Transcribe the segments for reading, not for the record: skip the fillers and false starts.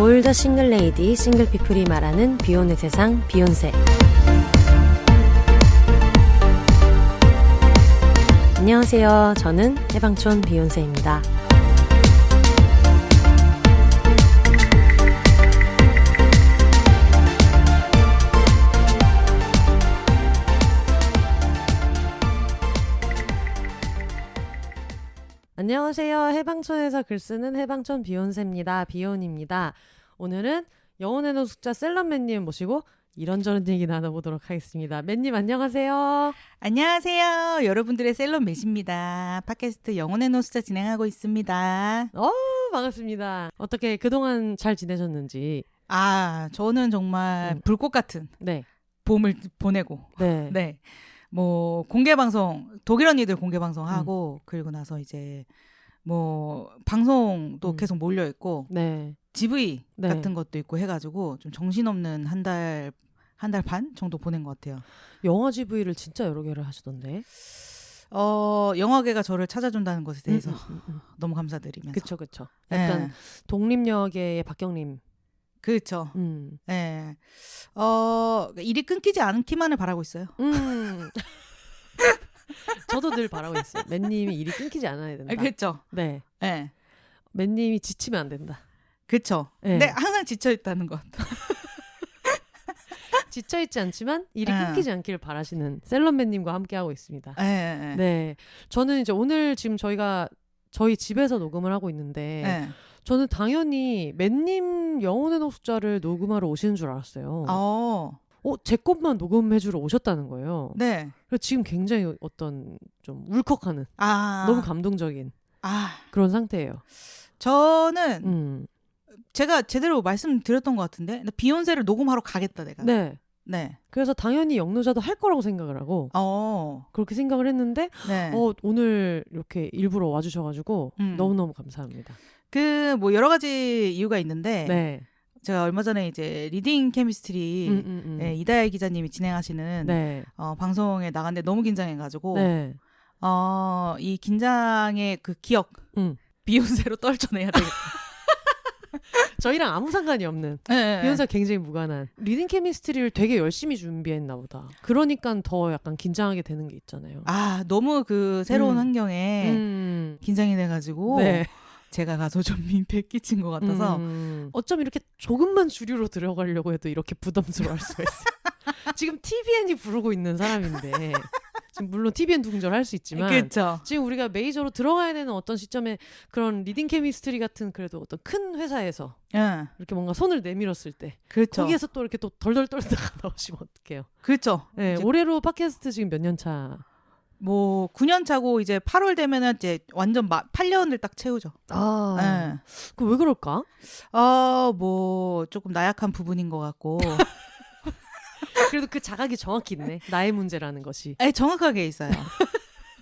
올더 싱글 레이디, 싱글 피플이 말하는 비혼의 세상, 비욘세. 안녕하세요. 저는 해방촌 비욘세입니다. 안녕하세요. 해방촌에서 글쓰는 해방촌 비욘세입니다. 비욘입니다. 오늘은 영혼의 노숙자 셀럽맨님 모시고 이런저런 얘기 나눠보도록 하겠습니다. 맨님 안녕하세요. 안녕하세요. 여러분들의 셀럽맨입니다. 팟캐스트 영혼의 노숙자 진행하고 있습니다. 반갑습니다. 어떻게 그동안 잘 지내셨는지. 저는 정말 불꽃 같은 네. 봄을 보내고 네. 뭐 공개 방송 독일 언니들 공개 방송 하고 그리고 나서 이제 뭐 방송도 계속 몰려 있고 네. GV 네. 같은 것도 있고 해가지고 좀 정신없는 한 달 반 정도 보낸 것 같아요. 영화 GV를 진짜 여러 개를 하시던데. 영화계가 저를 찾아준다는 것에 대해서 너무 감사드리면서. 그쵸. 약간 독립여계의 박경림. 그렇죠. 네. 일이 끊기지 않기만을 바라고 있어요. 저도 늘 바라고 있어요. 맨님이 일이 끊기지 않아야 된다. 그렇죠. 네. 네. 맨님이 지치면 안 된다. 그렇죠. 네. 근데 항상 지쳐 있다는 것. 지쳐있지 않지만 일이 끊기지 않기를 바라시는 셀럽맨님과 함께하고 있습니다. 네. 저는 이제 오늘 지금 저희 집에서 녹음을 하고 있는데 저는 당연히 맨님 영혼의 노숙자를 녹음하러 오시는 줄 알았어요. 제 것만 녹음해주러 오셨다는 거예요. 네. 그래서 지금 굉장히 어떤 좀 울컥하는 너무 감동적인 그런 상태예요. 저는 제가 제대로 말씀드렸던 것 같은데 비욘세를 녹음하러 가겠다 내가. 네. 그래서 당연히 영노자도 할 거라고 생각을 하고 그렇게 생각을 했는데 오늘 이렇게 일부러 와주셔가지고 너무너무 감사합니다. 뭐 여러 가지 이유가 있는데 네. 제가 얼마 전에 이제 리딩 케미스트리 이다혜 기자님이 진행하시는 방송에 나갔는데 너무 긴장해가지고 이 긴장의 그 기억 비욘세로 떨쳐내야 되겠다. 저희랑 아무 상관이 없는 비욘세가 굉장히 무관한 리딩 케미스트리를 되게 열심히 준비했나 보다. 그러니까 더 약간 긴장하게 되는 게 있잖아요. 너무 그 새로운 환경에 긴장이 돼가지고 제가 가서 좀 민폐 끼친 것 같아서 어쩜 이렇게 조금만 주류로 들어가려고 해도 이렇게 부담스러워할 수가 있어요. 지금 TVN이 부르고 있는 사람인데 지금 물론 TVN 둥절 할 수 있지만 그쵸. 지금 우리가 메이저로 들어가야 되는 어떤 시점에 그런 리딩 케미스트리 같은 그래도 어떤 큰 회사에서 이렇게 뭔가 손을 내밀었을 때 거기에서 또 이렇게 또 덜덜 떨다가 나오시면 어떡해요. 그렇죠. 네, 올해로 팟캐스트 지금 몇 년 차? 뭐 9년 차고 이제 8월 되면은 이제 완전 8년을 딱 채우죠. 그 왜 그럴까? 뭐 조금 나약한 부분인 것 같고. 그래도 그 자각이 정확히 있네. 나의 문제라는 것이. 정확하게 있어요.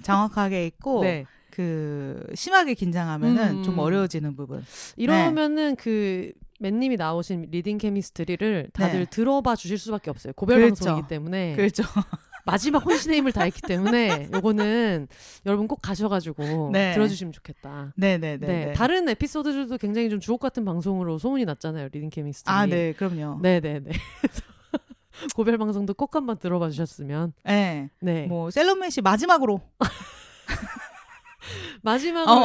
정확하게 있고 그 심하게 긴장하면은 좀 어려워지는 부분. 이러면은 그 맨님이 나오신 리딩 케미스트리를 다들 들어봐 주실 수밖에 없어요. 고별 방송이기 때문에. 그렇죠. 마지막 혼신의 힘을 다했기 때문에 요거는 여러분 꼭 가셔가지고 들어주시면 좋겠다. 네. 다른 에피소드들도 굉장히 좀 주옥 같은 방송으로 소문이 났잖아요. 리딩 케미스트리. 네, 그럼요. 네. 고별 방송도 꼭 한번 들어봐 주셨으면. 네. 뭐 셀럽맨 씨 마지막으로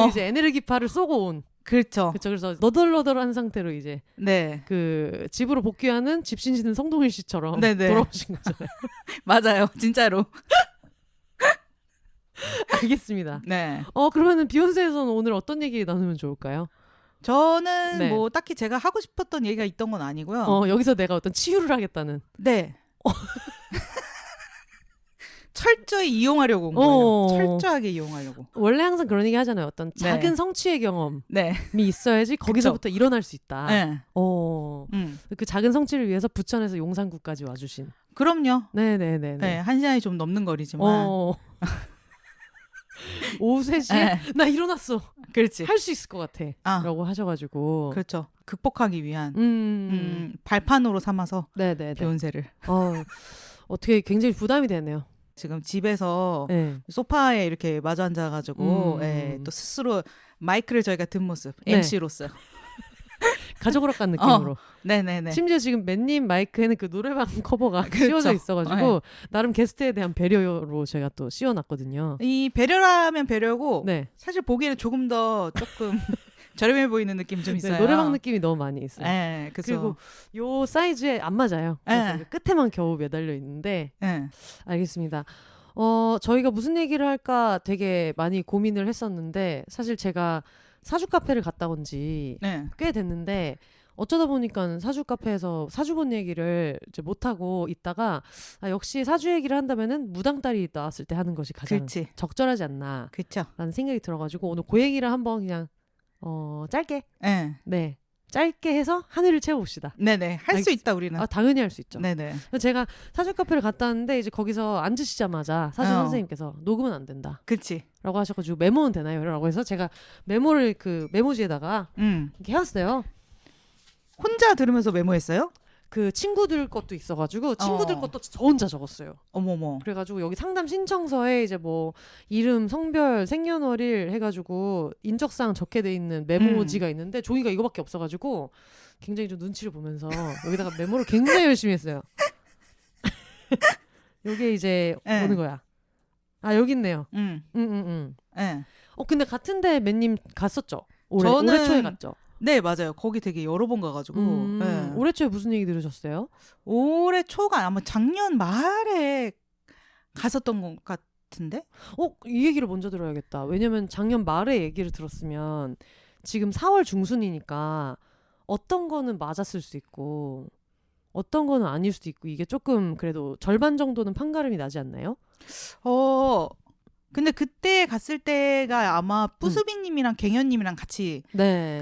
이제 에네르기파를 쏘고 온. 그렇죠. 그래서 너덜너덜한 상태로 이제 그 집으로 복귀하는 집신지는 성동일 씨처럼 돌아오신 거잖아요. 맞아요, 진짜로. 알겠습니다. 그러면은 비욘세에서는 오늘 어떤 얘기 나누면 좋을까요? 저는 뭐 딱히 제가 하고 싶었던 얘기가 있던 건 아니고요. 여기서 내가 어떤 치유를 하겠다는. 철저히 이용하려고 온 거예요. 철저하게 이용하려고. 원래 항상 그런 얘기 하잖아요. 어떤 작은 성취의 경험이 있어야지 거기서부터 일어날 수 있다. 그 작은 성취를 위해서 부천에서 용산구까지 와주신. 그럼요. 네네네. 1시간이 좀 넘는 거리지만. 오후 3시에 나 일어났어. 그렇지. 할 수 있을 것 같아. 라고 하셔가지고. 그렇죠. 극복하기 위한 발판으로 삼아서 비욘세를. 어떻게 굉장히 부담이 되네요. 지금 집에서 소파에 이렇게 마주 앉아가지고 또 스스로 마이크를 저희가 든 모습 MC로서 가족으로 간 느낌으로. 네네네. 심지어 지금 맨님 마이크에는 그 노래방 커버가 씌워져 있어가지고 나름 게스트에 대한 배려로 제가 또 씌워놨거든요. 이 배려라면 배려고 사실 보기에는 조금 더 조금 저렴해 보이는 느낌 좀 있어요. 노래방 느낌이 너무 많이 있어요. 네, 그리고 요 사이즈에 안 맞아요. 끝에만 겨우 매달려 있는데 알겠습니다. 저희가 무슨 얘기를 할까 되게 많이 고민을 했었는데 사실 제가 사주 카페를 갔다 온 지 꽤 됐는데 어쩌다 보니까 사주 카페에서 사주본 얘기를 이제 못하고 있다가 역시 사주 얘기를 한다면은 무당딸이 나왔을 때 하는 것이 가장 적절하지 않나 라는 생각이 들어가지고 오늘 그 얘기를 한번 그냥 짧게 짧게 해서 하늘을 채워봅시다. 네네. 할 수 있다 우리는. 당연히 할 수 있죠. 네네. 제가 사주 카페를 갔다 왔는데 이제 거기서 앉으시자마자 사주 선생님께서 녹음은 안 된다. 그렇지. 라고 하셔가지고 메모는 되나요? 라고 해서 제가 메모를 그 메모지에다가 이렇게 해왔어요. 혼자 들으면서 메모했어요? 그 친구들 것도 있어가지고 친구들 것도 저 혼자 적었어요. 어머머. 그래가지고 여기 상담 신청서에 이제 뭐 이름, 성별, 생년월일 해가지고 인적사항 적게 돼 있는 메모지가 있는데 종이가 이거밖에 없어가지고 굉장히 좀 눈치를 보면서 여기다가 메모를 굉장히 열심히 했어요. 요게 이제 오는 거야. 여기 있네요. 근데 같은데 맨님 갔었죠? 올해 초에 갔죠? 네, 맞아요. 거기 되게 여러 번 가가지고. 올해 초에 무슨 얘기 들으셨어요? 올해 초가 아마 작년 말에 갔었던 것 같은데? 이 얘기를 먼저 들어야겠다. 왜냐면 작년 말에 얘기를 들었으면 지금 4월 중순이니까 어떤 거는 맞았을 수 있고 어떤 거는 아닐 수도 있고 이게 조금 그래도 절반 정도는 판가름이 나지 않나요? 근데 그때 갔을 때가 아마 뿌수비님이랑 갱현님이랑 같이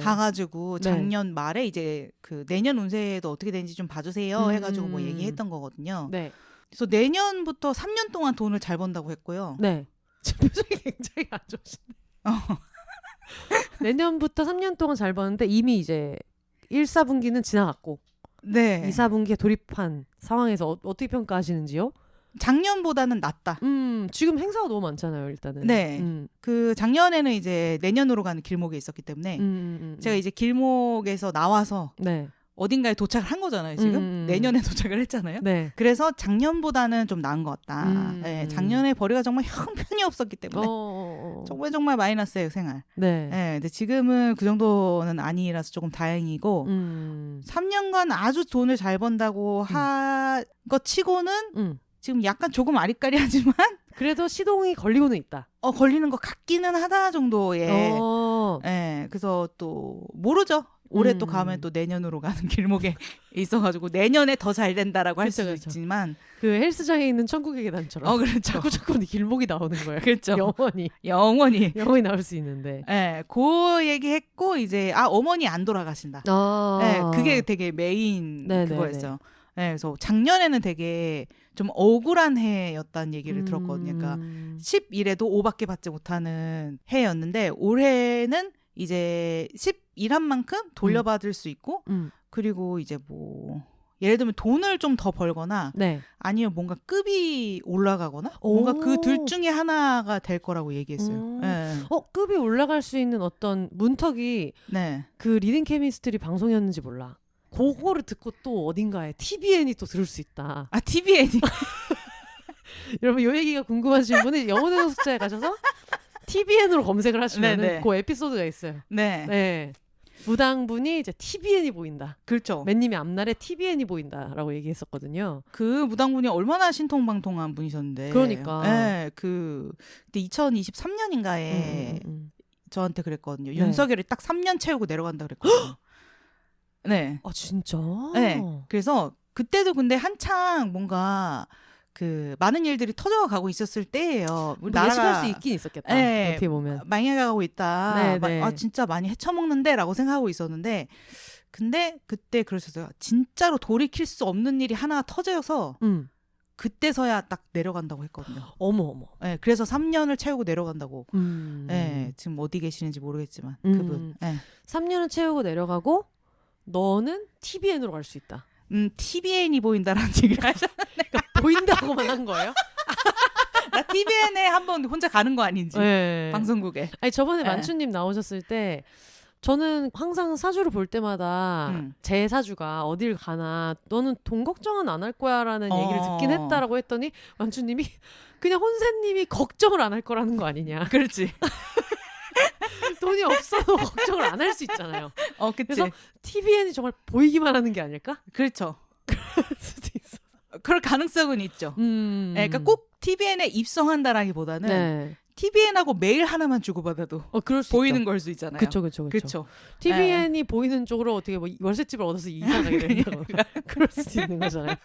가가지고 작년 말에 이제 그 내년 운세도 어떻게 되는지 좀 봐주세요 해가지고 뭐 얘기했던 거거든요. 그래서 내년부터 3년 동안 돈을 잘 번다고 했고요. 지금 표정이 굉장히 안 좋으시네. 내년부터 3년 동안 잘 버는데 이미 이제 1, 4분기는 지나갔고 2, 4분기에 돌입한 상황에서 어떻게 평가하시는지요? 작년보다는 낫다. 지금 행사가 너무 많잖아요, 일단은. 그 작년에는 이제 내년으로 가는 길목에 있었기 때문에 제가 이제 길목에서 나와서 어딘가에 도착을 한 거잖아요, 지금. 내년에 도착을 했잖아요. 그래서 작년보다는 좀 나은 것 같다. 작년에 벌이가 정말 형편이 없었기 때문에 정말 마이너스예요, 생활. 근데 지금은 그 정도는 아니라서 조금 다행이고 3년간 아주 돈을 잘 번다고 한 것 치고는 지금 약간 조금 아리까리하지만 그래도 시동이 걸리고는 있다. 걸리는 것 같기는 하다 정도의. 그래서 또 모르죠. 올해 또 가면 또 내년으로 가는 길목에 있어가지고 내년에 더 잘 된다라고 할 수도 있지만 그 헬스장에 있는 천국의 계단처럼 자꾸 길목이 나오는 거예요. 그렇죠. 영원히 나올 수 있는데. 그 얘기했고 이제 어머니 안 돌아가신다. 그게 되게 메인 그거였어요. 그래서 작년에는 되게 좀 억울한 해였다는 얘기를 들었거든요. 그러니까 11에도 5밖에 받지 못하는 해였는데 올해는 이제 11한 만큼 돌려받을 수 있고 그리고 이제 뭐 예를 들면 돈을 좀 더 벌거나 아니면 뭔가 급이 올라가거나 뭔가 그 둘 중에 하나가 될 거라고 얘기했어요. 급이 올라갈 수 있는 어떤 문턱이 그 리딩 케미스트리 방송이었는지 몰라. 그거를 듣고 또 어딘가에 TVN이 또 들을 수 있다. TVN이. 여러분 이 얘기가 궁금하신 분은 영혼의 노숙자에 가셔서 TVN으로 검색을 하시면 그 에피소드가 있어요. 무당분이 이제 TVN이 보인다. 그렇죠. 맨님이 앞날에 TVN이 보인다라고 얘기했었거든요. 그 무당분이 얼마나 신통방통한 분이셨는데. 그러니까. 그때 2023년인가에 저한테 그랬거든요. 윤석열이 딱 3년 채우고 내려간다 그랬거든요. 진짜? 그래서 그때도 근데 한창 뭔가 그 많은 일들이 터져가고 있었을 때예요. 예측할 수 있긴 있었겠다. 어떻게 보면 망해가고 있다. 진짜 많이 헤쳐먹는데라고 생각하고 있었는데 근데 그때 그러셨어요. 진짜로 돌이킬 수 없는 일이 하나 터져서 그때서야 딱 내려간다고 했거든요. 어머. 그래서 3년을 채우고 내려간다고. 지금 어디 계시는지 모르겠지만 그분. 3년을 채우고 내려가고 너는 TVN으로 갈 수 있다. TVN이 보인다라는 얘기를 하셨는데 그러니까 보인다고만 한 거예요? 나 TVN에 한번 혼자 가는 거 아닌지 방송국에. 아니 저번에 만추님 나오셨을 때 저는 항상 사주를 볼 때마다 제 사주가 어딜 가나 너는 돈 걱정은 안 할 거야라는 얘기를 듣긴 했다라고 했더니 완주님이 그냥 혼세님이 걱정을 안 할 거라는 거 아니냐. 그렇지. 돈이 없어도 걱정을 안 할 수 있잖아요. 그치. 그래서 TVN이 정말 보이기만 하는 게 아닐까? 그렇죠. 그럴 수도 있어. 그럴 가능성은 있죠. 그러니까 꼭 TVN에 입성한다라기보다는 네. TVN하고 메일 하나만 주고받아도 그럴 수 보이는 있죠. 걸 수 있잖아요. 그렇죠. TVN이 보이는 쪽으로 어떻게 뭐 월세집을 얻어서 이사 가게 된다거나 그럴 수도 있는 거잖아요.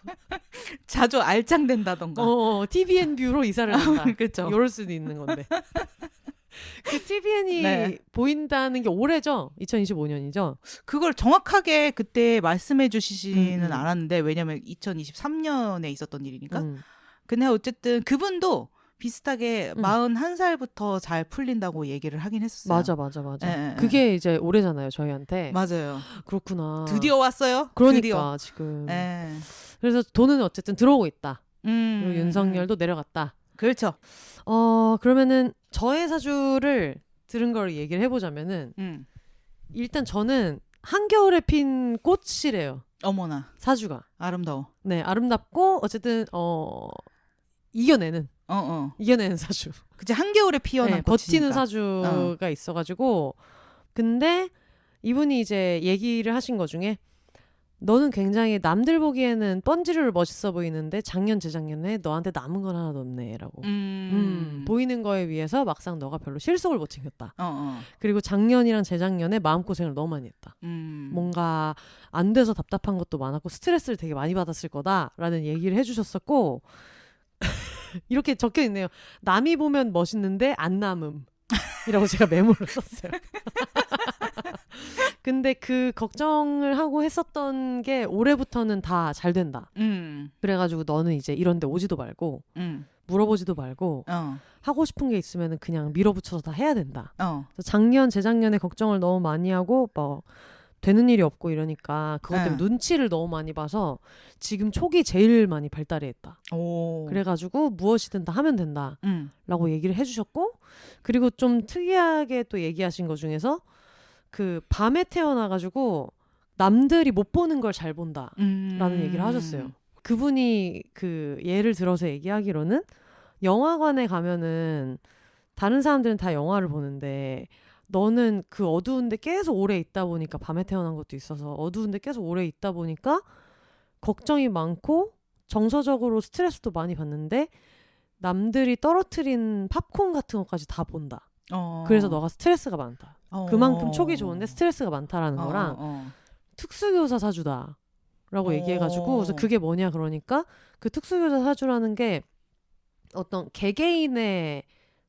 자주 알짱된다던가. TVN 뷰로 이사를 한다. 그렇죠. 이럴 수도 있는 건데. 그 TVN이 네. 보인다는 게 올해죠? 2025년이죠? 그걸 정확하게 그때 말씀해 주시지는 않았는데 왜냐면 2023년에 있었던 일이니까. 근데 어쨌든 그분도 비슷하게 41살부터 잘 풀린다고 얘기를 하긴 했었어요. 맞아. 그게 이제 올해잖아요, 저희한테. 맞아요. 그렇구나. 드디어 왔어요. 그러니까 드디어. 지금. 그래서 돈은 어쨌든 들어오고 있다. 그리고 윤석열도 내려갔다. 그렇죠. 그러면은 저의 사주를 들은 걸 얘기를 해보자면은 일단 저는 한겨울에 핀 꽃이래요. 어머나. 사주가. 아름다워. 네, 아름답고 어쨌든 이겨내는. 이겨내는 사주. 그치, 한겨울에 피어난 네, 꽃이니까. 버티는 사주가 있어가지고 근데 이분이 이제 얘기를 하신 거 중에 너는 굉장히 남들 보기에는 뻔지르르 멋있어 보이는데 작년 재작년에 너한테 남은 건 하나도 없네 라고 보이는 거에 비해서 막상 너가 별로 실속을 못 챙겼다. 그리고 작년이랑 재작년에 마음고생을 너무 많이 했다. 뭔가 안 돼서 답답한 것도 많았고 스트레스를 되게 많이 받았을 거다라는 얘기를 해주셨었고 이렇게 적혀 있네요. 남이 보면 멋있는데 안 남음 이라고 제가 메모를 썼어요. 근데 그 걱정을 하고 했었던 게 올해부터는 다 잘 된다. 그래가지고 너는 이제 이런 데 오지도 말고 물어보지도 말고 하고 싶은 게 있으면 그냥 밀어붙여서 다 해야 된다. 그래서 작년 재작년에 걱정을 너무 많이 하고 뭐 되는 일이 없고 이러니까 그것 때문에 눈치를 너무 많이 봐서 지금 촉이 제일 많이 발달해 있다. 그래가지고 무엇이든 다 하면 된다 라고 얘기를 해주셨고 그리고 좀 특이하게 또 얘기하신 것 중에서 그 밤에 태어나가지고 남들이 못 보는 걸 잘 본다 라는 얘기를 하셨어요. 그분이 그 예를 들어서 얘기하기로는 영화관에 가면은 다른 사람들은 다 영화를 보는데 너는 그 어두운데 계속 오래 있다 보니까 밤에 태어난 것도 있어서 어두운데 계속 오래 있다 보니까 걱정이 많고 정서적으로 스트레스도 많이 받는데 남들이 떨어뜨린 팝콘 같은 것까지 다 본다. 그래서 너가 스트레스가 많다. 그만큼 촉이 좋은데 스트레스가 많다라는 거랑 특수교사 사주다 라고 얘기해가지고 그래서 그게 뭐냐 그러니까 그 특수교사 사주라는 게 어떤 개개인에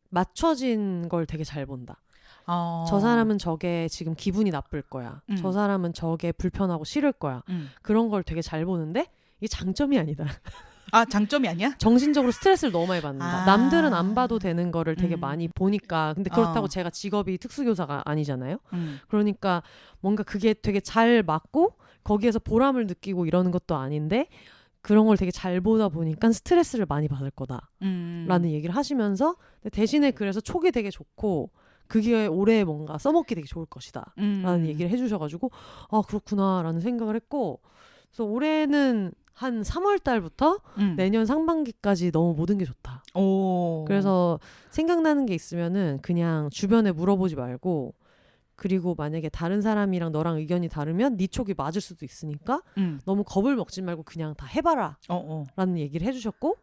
맞춰진 걸 되게 잘 본다. 저 사람은 저게 지금 기분이 나쁠 거야. 저 사람은 저게 불편하고 싫을 거야. 그런 걸 되게 잘 보는데 이게 장점이 아니다. 장점이 아니야? 정신적으로 스트레스를 너무 많이 받는다. 남들은 안 봐도 되는 거를 되게 많이 보니까. 근데 그렇다고 제가 직업이 특수교사가 아니잖아요. 그러니까 뭔가 그게 되게 잘 맞고 거기에서 보람을 느끼고 이러는 것도 아닌데 그런 걸 되게 잘 보다 보니까 스트레스를 많이 받을 거다라는 얘기를 하시면서 대신에 그래서 촉이 되게 좋고 그게 올해 뭔가 써먹기 되게 좋을 것이다 라는 얘기를 해주셔가지고 그렇구나 라는 생각을 했고 그래서 올해는 한 3월 달부터 내년 상반기까지 너무 모든 게 좋다. 그래서 생각나는 게 있으면은 그냥 주변에 물어보지 말고 그리고 만약에 다른 사람이랑 너랑 의견이 다르면 네 촉이 맞을 수도 있으니까 너무 겁을 먹지 말고 그냥 다 해봐라 라는 얘기를 해주셨고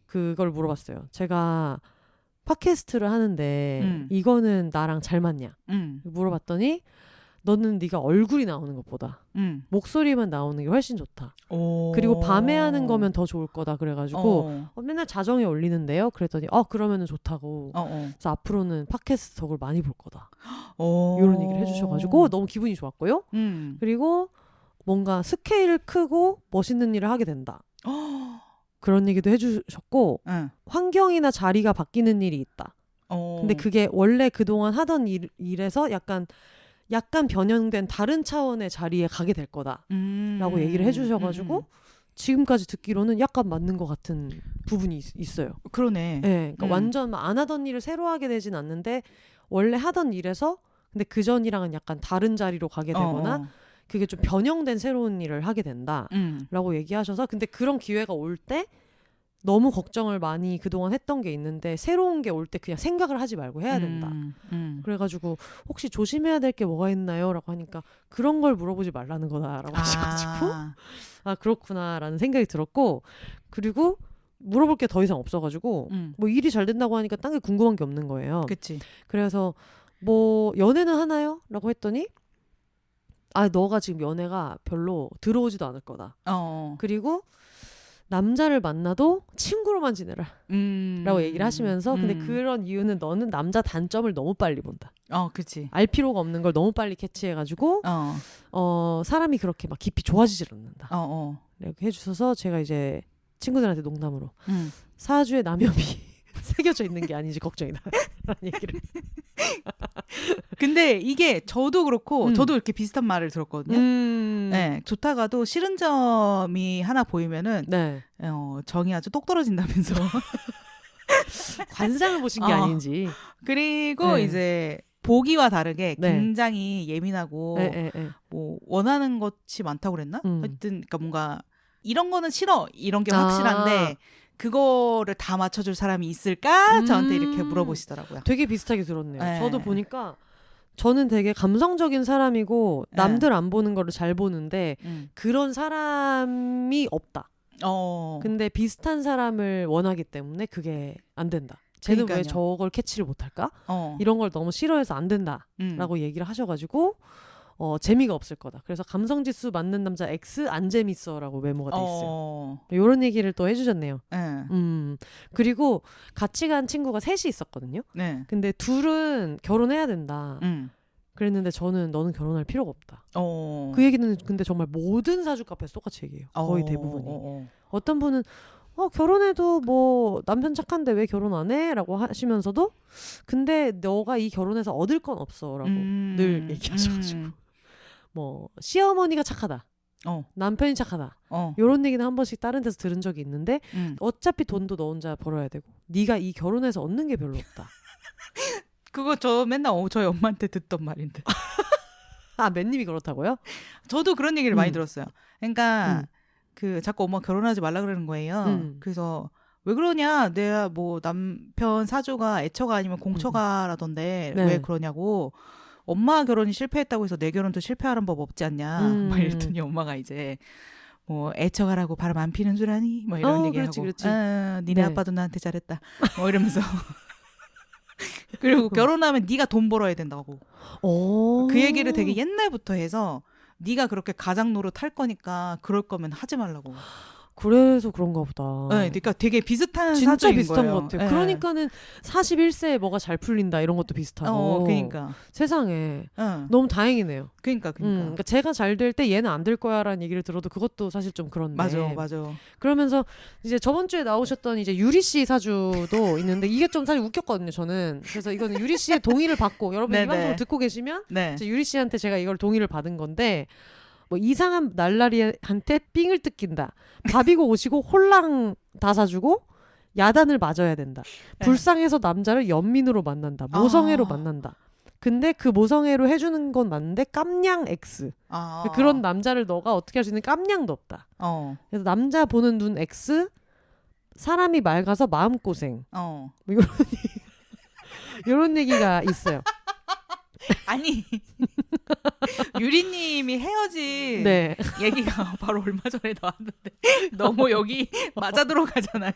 그걸 물어봤어요. 제가 팟캐스트를 하는데 이거는 나랑 잘 맞냐 물어봤더니 너는 네가 얼굴이 나오는 것보다 목소리만 나오는 게 훨씬 좋다. 그리고 밤에 하는 거면 더 좋을 거다. 그래가지고 맨날 자정에 올리는데요. 그랬더니 그러면은 좋다고. 그래서 앞으로는 팟캐스트 덕을 많이 볼 거다. 이런 얘기를 해주셔가지고 너무 기분이 좋았고요. 그리고 뭔가 스케일 크고 멋있는 일을 하게 된다. 그런 얘기도 해주셨고 환경이나 자리가 바뀌는 일이 있다. 근데 그게 원래 그동안 하던 일에서 약간 변형된 다른 차원의 자리에 가게 될 거다라고 얘기를 해주셔가지고 지금까지 듣기로는 약간 맞는 것 같은 부분이 있어요. 그러네. 네, 그러니까 완전 안 하던 일을 새로 하게 되진 않는데 원래 하던 일에서 근데 그 전이랑은 약간 다른 자리로 가게 되거나 그게 좀 변형된 새로운 일을 하게 된다라고 얘기하셔서 근데 그런 기회가 올 때 너무 걱정을 많이 그동안 했던 게 있는데 새로운 게 올 때 그냥 생각을 하지 말고 해야 된다. 그래가지고 혹시 조심해야 될 게 뭐가 있나요? 라고 하니까 그런 걸 물어보지 말라는 거다라고 하셔가지고 아 그렇구나라는 생각이 들었고 그리고 물어볼 게 더 이상 없어가지고 뭐 일이 잘 된다고 하니까 딴 게 궁금한 게 없는 거예요. 그치. 그래서 뭐 연애는 하나요? 라고 했더니 아 너가 지금 연애가 별로 들어오지도 않을 거다. 그리고 남자를 만나도 친구로만 지내라 라고 얘기를 하시면서 근데 그런 이유는 너는 남자 단점을 너무 빨리 본다. 그치. 알 필요가 없는 걸 너무 빨리 캐치해가지고 사람이 그렇게 막 깊이 좋아지질 않는다. 이렇게 해주셔서 제가 이제 친구들한테 농담으로 사주에 남염이 새겨져 있는 게 아닌지 걱정이다 라는 얘기를. 근데 이게 저도 그렇고 저도 이렇게 비슷한 말을 들었거든요. 네, 좋다가도 싫은 점이 하나 보이면은 네. 정이 아주 똑 떨어진다면서 관상을 보신 게 아닌지. 그리고 이제 보기와 다르게 굉장히 예민하고 뭐 원하는 것이 많다고 그랬나? 하여튼 그러니까 뭔가 이런 거는 싫어 이런 게 확실한데 그거를 다 맞춰줄 사람이 있을까? 저한테 이렇게 물어보시더라고요. 되게 비슷하게 들었네요. 저도 보니까 저는 되게 감성적인 사람이고 남들 안 보는 거를 잘 보는데 그런 사람이 없다. 근데 비슷한 사람을 원하기 때문에 그게 안 된다. 쟤는 그러니까요. 왜 저걸 캐치를 못할까? 이런 걸 너무 싫어해서 안 된다라고 얘기를 하셔가지고 재미가 없을 거다. 그래서 감성지수 맞는 남자 X 안 재밌어라고 메모가 돼 있어요. 이런 얘기를 또 해주셨네요. 그리고 같이 간 친구가 셋이 있었거든요. 근데 둘은 결혼해야 된다. 그랬는데 저는 너는 결혼할 필요가 없다. 그 얘기는 근데 정말 모든 사주 카페에서 똑같이 얘기해요. 거의 대부분이. 어떤 분은 결혼해도 뭐 남편 착한데 왜 결혼 안 해? 라고 하시면서도 근데 너가 이 결혼해서 얻을 건 없어 라고 늘 얘기하셔가지고 뭐 시어머니가 착하다. 남편이 착하다. 이런 얘기는 한 번씩 다른 데서 들은 적이 있는데 어차피 돈도 너 혼자 벌어야 되고 네가 이 결혼해서 얻는 게 별로 없다. 그거 저 맨날 저희 엄마한테 듣던 말인데. 아, 맨님이 그렇다고요? 저도 그런 얘기를 많이 들었어요. 그러니까 그 자꾸 엄마 결혼하지 말라 그러는 거예요. 그래서 왜 그러냐? 내가 뭐 남편 사주가 애처가 아니면 공처가라던데 왜 그러냐고. 엄마 결혼이 실패했다고 해서 내 결혼도 실패하는 법 없지 않냐? 막 이랬더니 엄마가 이제 뭐 애처가라고 바람 안 피는 줄 아니? 뭐 이런 얘기하고. 그렇지. 니네 아빠도 나한테 잘했다. 뭐 이러면서. 그리고 결혼하면 네가 돈 벌어야 된다고. 그 얘기를 되게 옛날부터 해서 네가 그렇게 가장 노릇 할 거니까 그럴 거면 하지 말라고. 그래서 그런가 보다. 네, 그러니까 되게 비슷한 진짜 사주인 비슷한 거예요. 것 같아요. 네. 그러니까는 41세에 뭐가 잘 풀린다 이런 것도 비슷하고. 그러니까 세상에 너무 다행이네요. 그러니까 제가 잘 될 때 얘는 안 될 거야라는 얘기를 들어도 그것도 사실 좀 그런데. 맞아. 그러면서 이제 저번 주에 나오셨던 이제 유리 씨 사주도 있는데 이게 좀 사실 웃겼거든요. 저는 그래서 이거는 유리 씨의 동의를 받고 여러분 이 방송을 듣고 계시면 이제 유리 씨한테 제가 이걸 동의를 받은 건데. 뭐 이상한 날라리한테 삥을 뜯긴다. 밥이고 옷이고 홀랑 다 사주고 야단을 맞아야 된다. 불쌍해서 남자를 연민으로 만난다. 모성애로 만난다. 근데 그 모성애로 해주는 건 맞는데 깜냥 X. 그런 남자를 너가 어떻게 할 수 있는 깜냥도 없다. 그래서 남자 보는 눈 X, 사람이 맑아서 마음고생. 뭐 이런 얘기가 있어요. 아니 유리님이 헤어진 얘기가 바로 얼마 전에 나왔는데 너무 여기 맞아 들어가잖아요.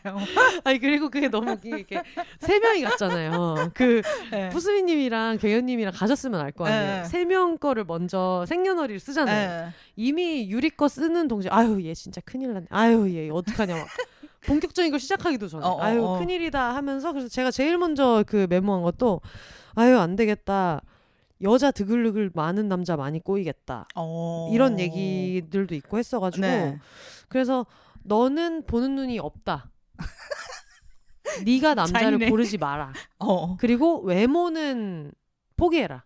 아니 그리고 그게 너무 이렇게 세 명이 갔잖아요. 그 푸스미님이랑 경현님이랑 가셨으면 알 거 아니에요. 세 명 거를 먼저 생년월일 쓰잖아요. 이미 유리 거 쓰는 동시에 아유 얘 진짜 큰일 났네. 아유 얘 어떡하냐 막. 본격적인 걸 시작하기도 전에 아유 큰일이다 하면서 그래서 제가 제일 먼저 그 메모한 것도 아유 안 되겠다. 여자 드글드글 많은 남자 많이 꼬이겠다. 이런 얘기들도 있고 했어가지고 그래서 너는 보는 눈이 없다. 네가 남자를 잔인해. 고르지 마라. 그리고 외모는 포기해라.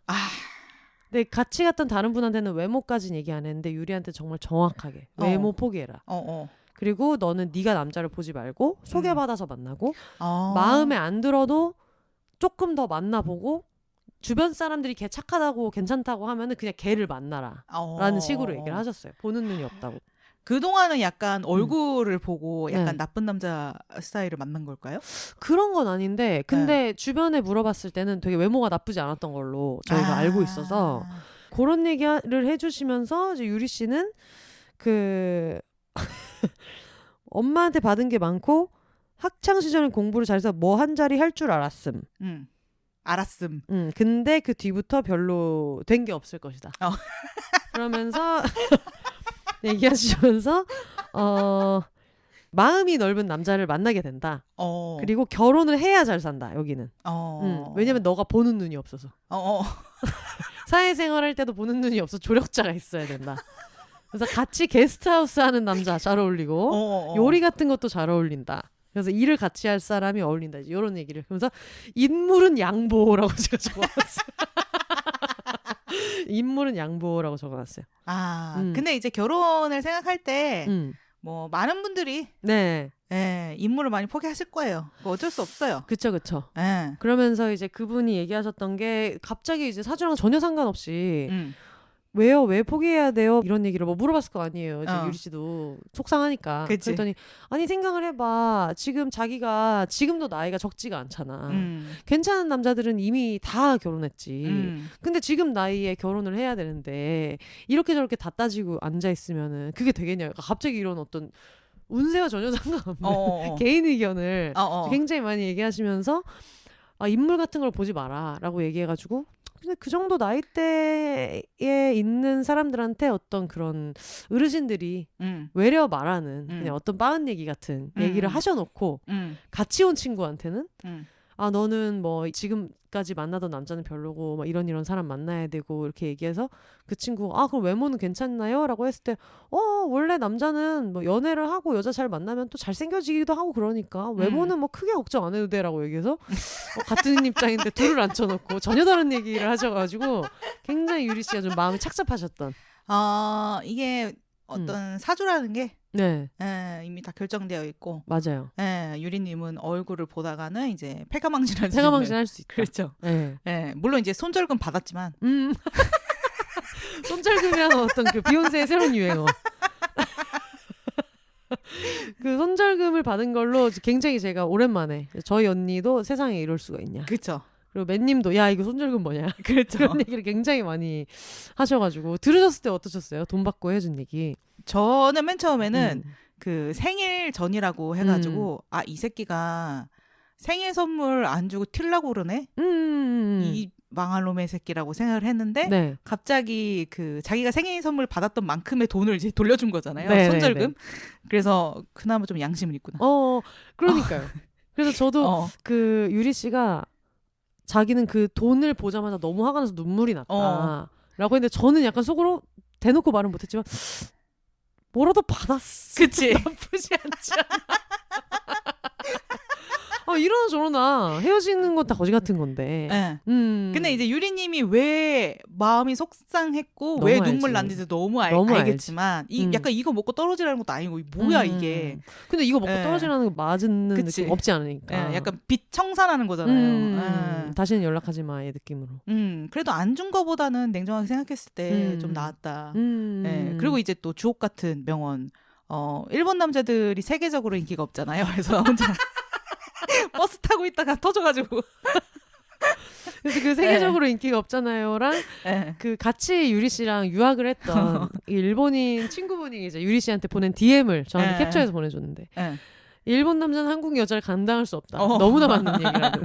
근데 같이 갔던 다른 분한테는 외모까지는 얘기 안 했는데 유리한테 정말 정확하게 외모 포기해라. 그리고 너는 네가 남자를 보지 말고 소개받아서 만나고 마음에 안 들어도 조금 더 만나보고 주변 사람들이 걔 착하다고 괜찮다고 하면은 그냥 걔를 만나라 라는 식으로 얘기를 하셨어요. 보는 눈이 없다고. 그동안은 약간 얼굴을 보고 약간 나쁜 남자 스타일을 만난 걸까요? 그런 건 아닌데 근데 주변에 물어봤을 때는 되게 외모가 나쁘지 않았던 걸로 저희가 알고 있어서 그런 얘기를 해주시면서 이제 유리 씨는 그 엄마한테 받은 게 많고 학창 시절에 공부를 잘해서 뭐 한 자리 할 줄 알았음. 알았음. 근데 그 뒤부터 별로 된 게 없을 것이다. 그러면서 얘기하시면서 마음이 넓은 남자를 만나게 된다. 그리고 결혼을 해야 잘 산다. 여기는. 왜냐면 너가 보는 눈이 없어서. 사회생활 할 때도 보는 눈이 없어 조력자가 있어야 된다. 그래서 같이 게스트하우스 하는 남자 잘 어울리고 요리 같은 것도 잘 어울린다. 그래서 일을 같이 할 사람이 어울린다. 이런 얘기를. 그러면서 인물은 양보라고 제가 적어놨어요. 인물은 양보라고 적어놨어요. 근데 이제 결혼을 생각할 때 뭐 많은 분들이 인물을 많이 포기하실 거예요. 어쩔 수 없어요. 그쵸. 그러면서 이제 그분이 얘기하셨던 게 갑자기 이제 사주랑 전혀 상관없이 왜요? 왜 포기해야 돼요? 이런 얘기를 뭐 물어봤을 거 아니에요. 이제 유리 씨도 속상하니까. 그치. 그랬더니 아니 생각을 해봐. 지금 자기가 지금도 나이가 적지가 않잖아. 괜찮은 남자들은 이미 다 결혼했지. 근데 지금 나이에 결혼을 해야 되는데 이렇게 저렇게 다 따지고 앉아 있으면은 그게 되겠냐? 갑자기 이런 어떤 운세와 전혀 상관없는 개인 의견을 굉장히 많이 얘기하시면서 인물 같은 걸 보지 마라라고 얘기해가지고. 근데 그 정도 나이대에 있는 사람들한테 어떤 그런 어르신들이 외려 말하는 그냥 어떤 빠은 얘기 같은 얘기를 하셔놓고 같이 온 친구한테는 너는 뭐 지금까지 만나던 남자는 별로고 막 이런 사람 만나야 되고 이렇게 얘기해서 그 친구가 그럼 외모는 괜찮나요? 라고 했을 때 원래 남자는 뭐 연애를 하고 여자 잘 만나면 또 잘생겨지기도 하고 그러니까 외모는 뭐 크게 걱정 안 해도 돼 라고 얘기해서 같은 입장인데 둘을 앉혀놓고 전혀 다른 얘기를 하셔가지고 굉장히 유리 씨가 좀 마음이 착잡하셨던 이게 어떤 사주라는 게 이미 다 결정되어 있고 맞아요. 유리님은 얼굴을 보다가는 이제 패가망신할 수 있다. 그렇죠. 물론 이제 손절금 받았지만 손절금이란 어떤 그 비욘세의 새로운 유행어. 그 손절금을 받은 걸로 굉장히 제가 오랜만에 저희 언니도 세상에 이럴 수가 있냐. 그렇죠. 그리고 맨님도 야 이거 손절금 뭐냐. 그렇죠. 그런 얘기를 굉장히 많이 하셔가지고 들으셨을 때 어떠셨어요? 돈 받고 해준 얘기. 저는 맨 처음에는 그 생일 전이라고 해가지고 이 새끼가 생일 선물 안 주고 튀려고 그러네. 이 망할 놈의 새끼라고 생각을 했는데 갑자기 그 자기가 생일 선물 받았던 만큼의 돈을 이제 돌려준 거잖아요. 손절금. 그래서 그나마 좀 양심은 있구나. 그러니까요. 그래서 저도 그 유리 씨가 자기는 그 돈을 보자마자 너무 화가 나서 눈물이 났다 라고 했는데 저는 약간 속으로 대놓고 말은 못했지만 뭐라도 받았어. 그치. 나쁘지 않지 않아. 이러나 저러나 헤어지는 건 다 거지 같은 건데. 근데 이제 유리님이 왜 마음이 속상했고 왜 눈물 났는지 너무 알겠지만 약간 이거 먹고 떨어지라는 것도 아니고 뭐야 이게. 근데 이거 먹고 떨어지라는 거 맞는 느낌 없지 않으니까. 약간 빚 청산하는 거잖아요. 다시는 연락하지 마의 느낌으로. 그래도 안 준 거보다는 냉정하게 생각했을 때 좀 나았다. 그리고 이제 또 주옥 같은 명언. 일본 남자들이 세계적으로 인기가 없잖아요. 그래서 혼자 버스 타고 있다가 터져가지고. 그래서 그 세계적으로 인기가 없잖아요랑 그 같이 유리 씨랑 유학을 했던 일본인 친구분이 이제 유리 씨한테 보낸 DM을 저한테 캡처해서 보내줬는데 일본 남자는 한국 여자를 감당할 수 없다. 너무나 맞는 얘기라고.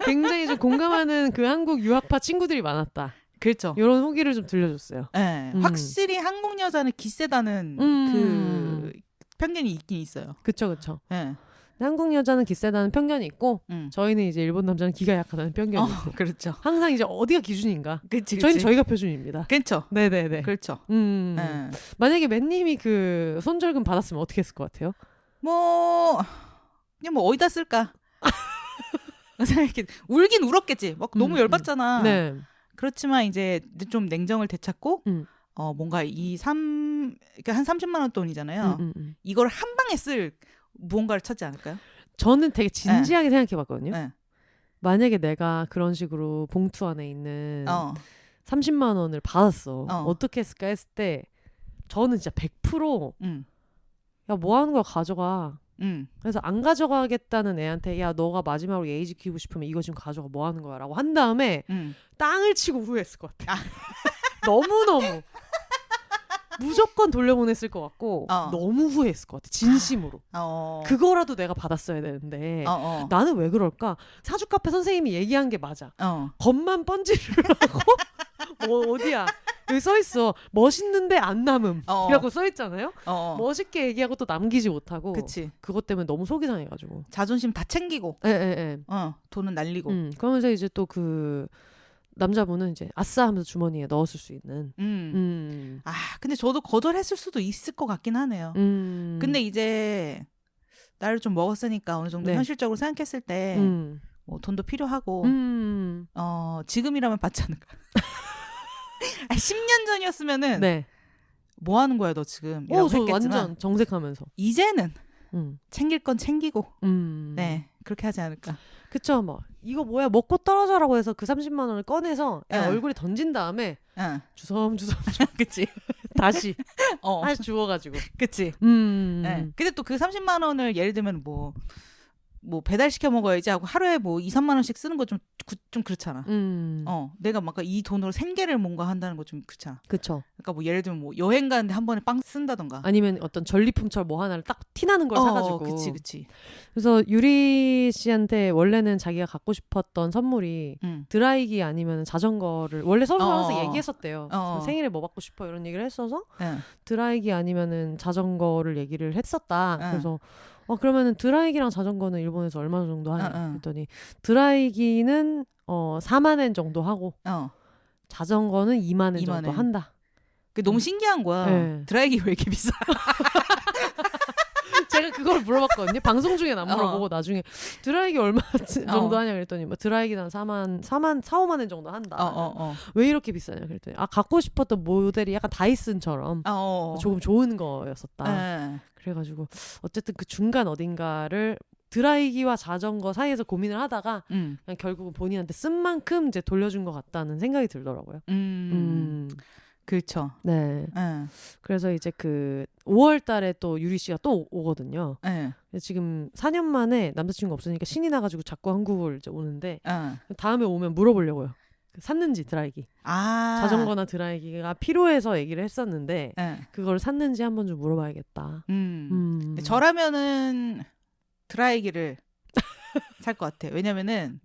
굉장히 좀 공감하는 그 한국 유학파 친구들이 많았다. 그렇죠. 이런 후기를 좀 들려줬어요. 확실히 한국 여자는 기세다는 그 편견이 있긴 있어요. 그쵸. 한국 여자는 기세다는 편견이 있고 저희는 이제 일본 남자는 기가 약하다는 편견이 있고 그렇죠. 항상 이제 어디가 기준인가? 그치. 저희는 저희가 표준입니다. 그렇죠. 네네네. 그렇죠. 만약에 맨님이 그 손절금 받았으면 어떻게 했을 것 같아요? 그냥 뭐 어디다 쓸까? 이렇게 울긴 울었겠지. 막 너무 열받잖아. 네. 그렇지만 이제 좀 냉정을 되찾고 뭔가 그러니까 한 30만 원 돈이잖아요. 이걸 한 방에 쓸 무언가를 찾지 않을까요? 저는 되게 진지하게 생각해봤거든요. 만약에 내가 그런 식으로 봉투 안에 있는 30만 원을 받았어. 어떻게 했을까 했을 때 저는 진짜 100% 야, 뭐 하는 거야, 가져가. 그래서 안 가져가겠다는 애한테 야, 너가 마지막으로 예의 지키고 싶으면 이거 지금 가져가, 뭐 하는 거야 라고 한 다음에 땅을 치고 후회했을 것 같아. 너무너무 무조건 돌려보냈을 것 같고 너무 후회했을 것 같아, 진심으로. 그거라도 내가 받았어야 되는데 나는 왜 그럴까? 사주 카페 선생님이 얘기한 게 맞아. 겉만 번지르라고. 뭐 어디야 여기 써있어, 멋있는데 안 남음 이라고 써있잖아요. 멋있게 얘기하고 또 남기지 못하고. 그치. 그것 때문에 너무 속이 상해가지고 자존심 다 챙기고 돈은 날리고. 그러면서 이제 또 그 남자분은 이제 아싸 하면서 주머니에 넣었을 수 있는. 아 근데 저도 거절했을 수도 있을 것 같긴 하네요. 근데 이제 나를 좀 먹었으니까 어느 정도 현실적으로 생각했을 때 뭐 돈도 필요하고 지금이라면 받지 않을까. 10년 전이었으면은 뭐 하는 거야 너 지금 이라고 저 했겠지만 완전 정색하면서 이제는 챙길 건 챙기고 네 그렇게 하지 않을까. 그쵸. 뭐 이거 뭐야 먹고 떨어져라고 해서 그 30만 원을 꺼내서 얼굴에 던진 다음에 주섬주섬 그치 다시 다시 주워가지고. 그치. 네. 근데 또 그 30만 원을 예를 들면 뭐 배달 시켜 먹어야지 하고 하루에 뭐 2, 3만 원씩 쓰는 거 좀 그렇잖아. 내가 막 이 돈으로 생계를 뭔가 한다는 거 좀 그렇잖아. 그쵸. 그러니까 뭐 예를 들면 뭐 여행 가는데 한 번에 빵 쓴다던가. 아니면 어떤 전리품처럼 뭐 하나를 딱 티나는 걸 사가지고. 그치. 그래서 유리 씨한테 원래는 자기가 갖고 싶었던 선물이 드라이기 아니면 자전거를 원래 서로 항상 얘기했었대요. 생일에 뭐 받고 싶어 이런 얘기를 했어서 드라이기 아니면은 자전거를 얘기를 했었다. 그래서 그러면은 드라이기랑 자전거는 일본에서 얼마 정도 하냐 했더니 드라이기는 4만 엔 정도 하고 자전거는 2만 엔 정도 한다. 그게 너무 신기한 거야. 드라이기 왜 이렇게 비싸? 제가 그걸 물어봤거든요. 방송 중엔 안 물어보고 나중에 드라이기 얼마 정도 하냐 그랬더니 뭐 드라이기는 한 4, 5만 엔 정도 한다. 왜 이렇게 비싸냐 그랬더니 갖고 싶었던 모델이 약간 다이슨처럼 조금 좋은 거였었다. 그래가지고 어쨌든 그 중간 어딘가를 드라이기와 자전거 사이에서 고민을 하다가 그냥 결국은 본인한테 쓴 만큼 이제 돌려준 것 같다는 생각이 들더라고요. 그렇죠. 네. 그래서 이제 그 5월 달에 또 유리 씨가 또 오거든요. 지금 4년 만에 남자친구 없으니까 신이 나가지고 자꾸 한국을 이제 오는데 다음에 오면 물어보려고요. 샀는지 드라이기. 자전거나 드라이기가 필요해서 얘기를 했었는데 그걸 샀는지 한번 좀 물어봐야겠다. 저라면은 드라이기를 살 것 같아. 왜냐면은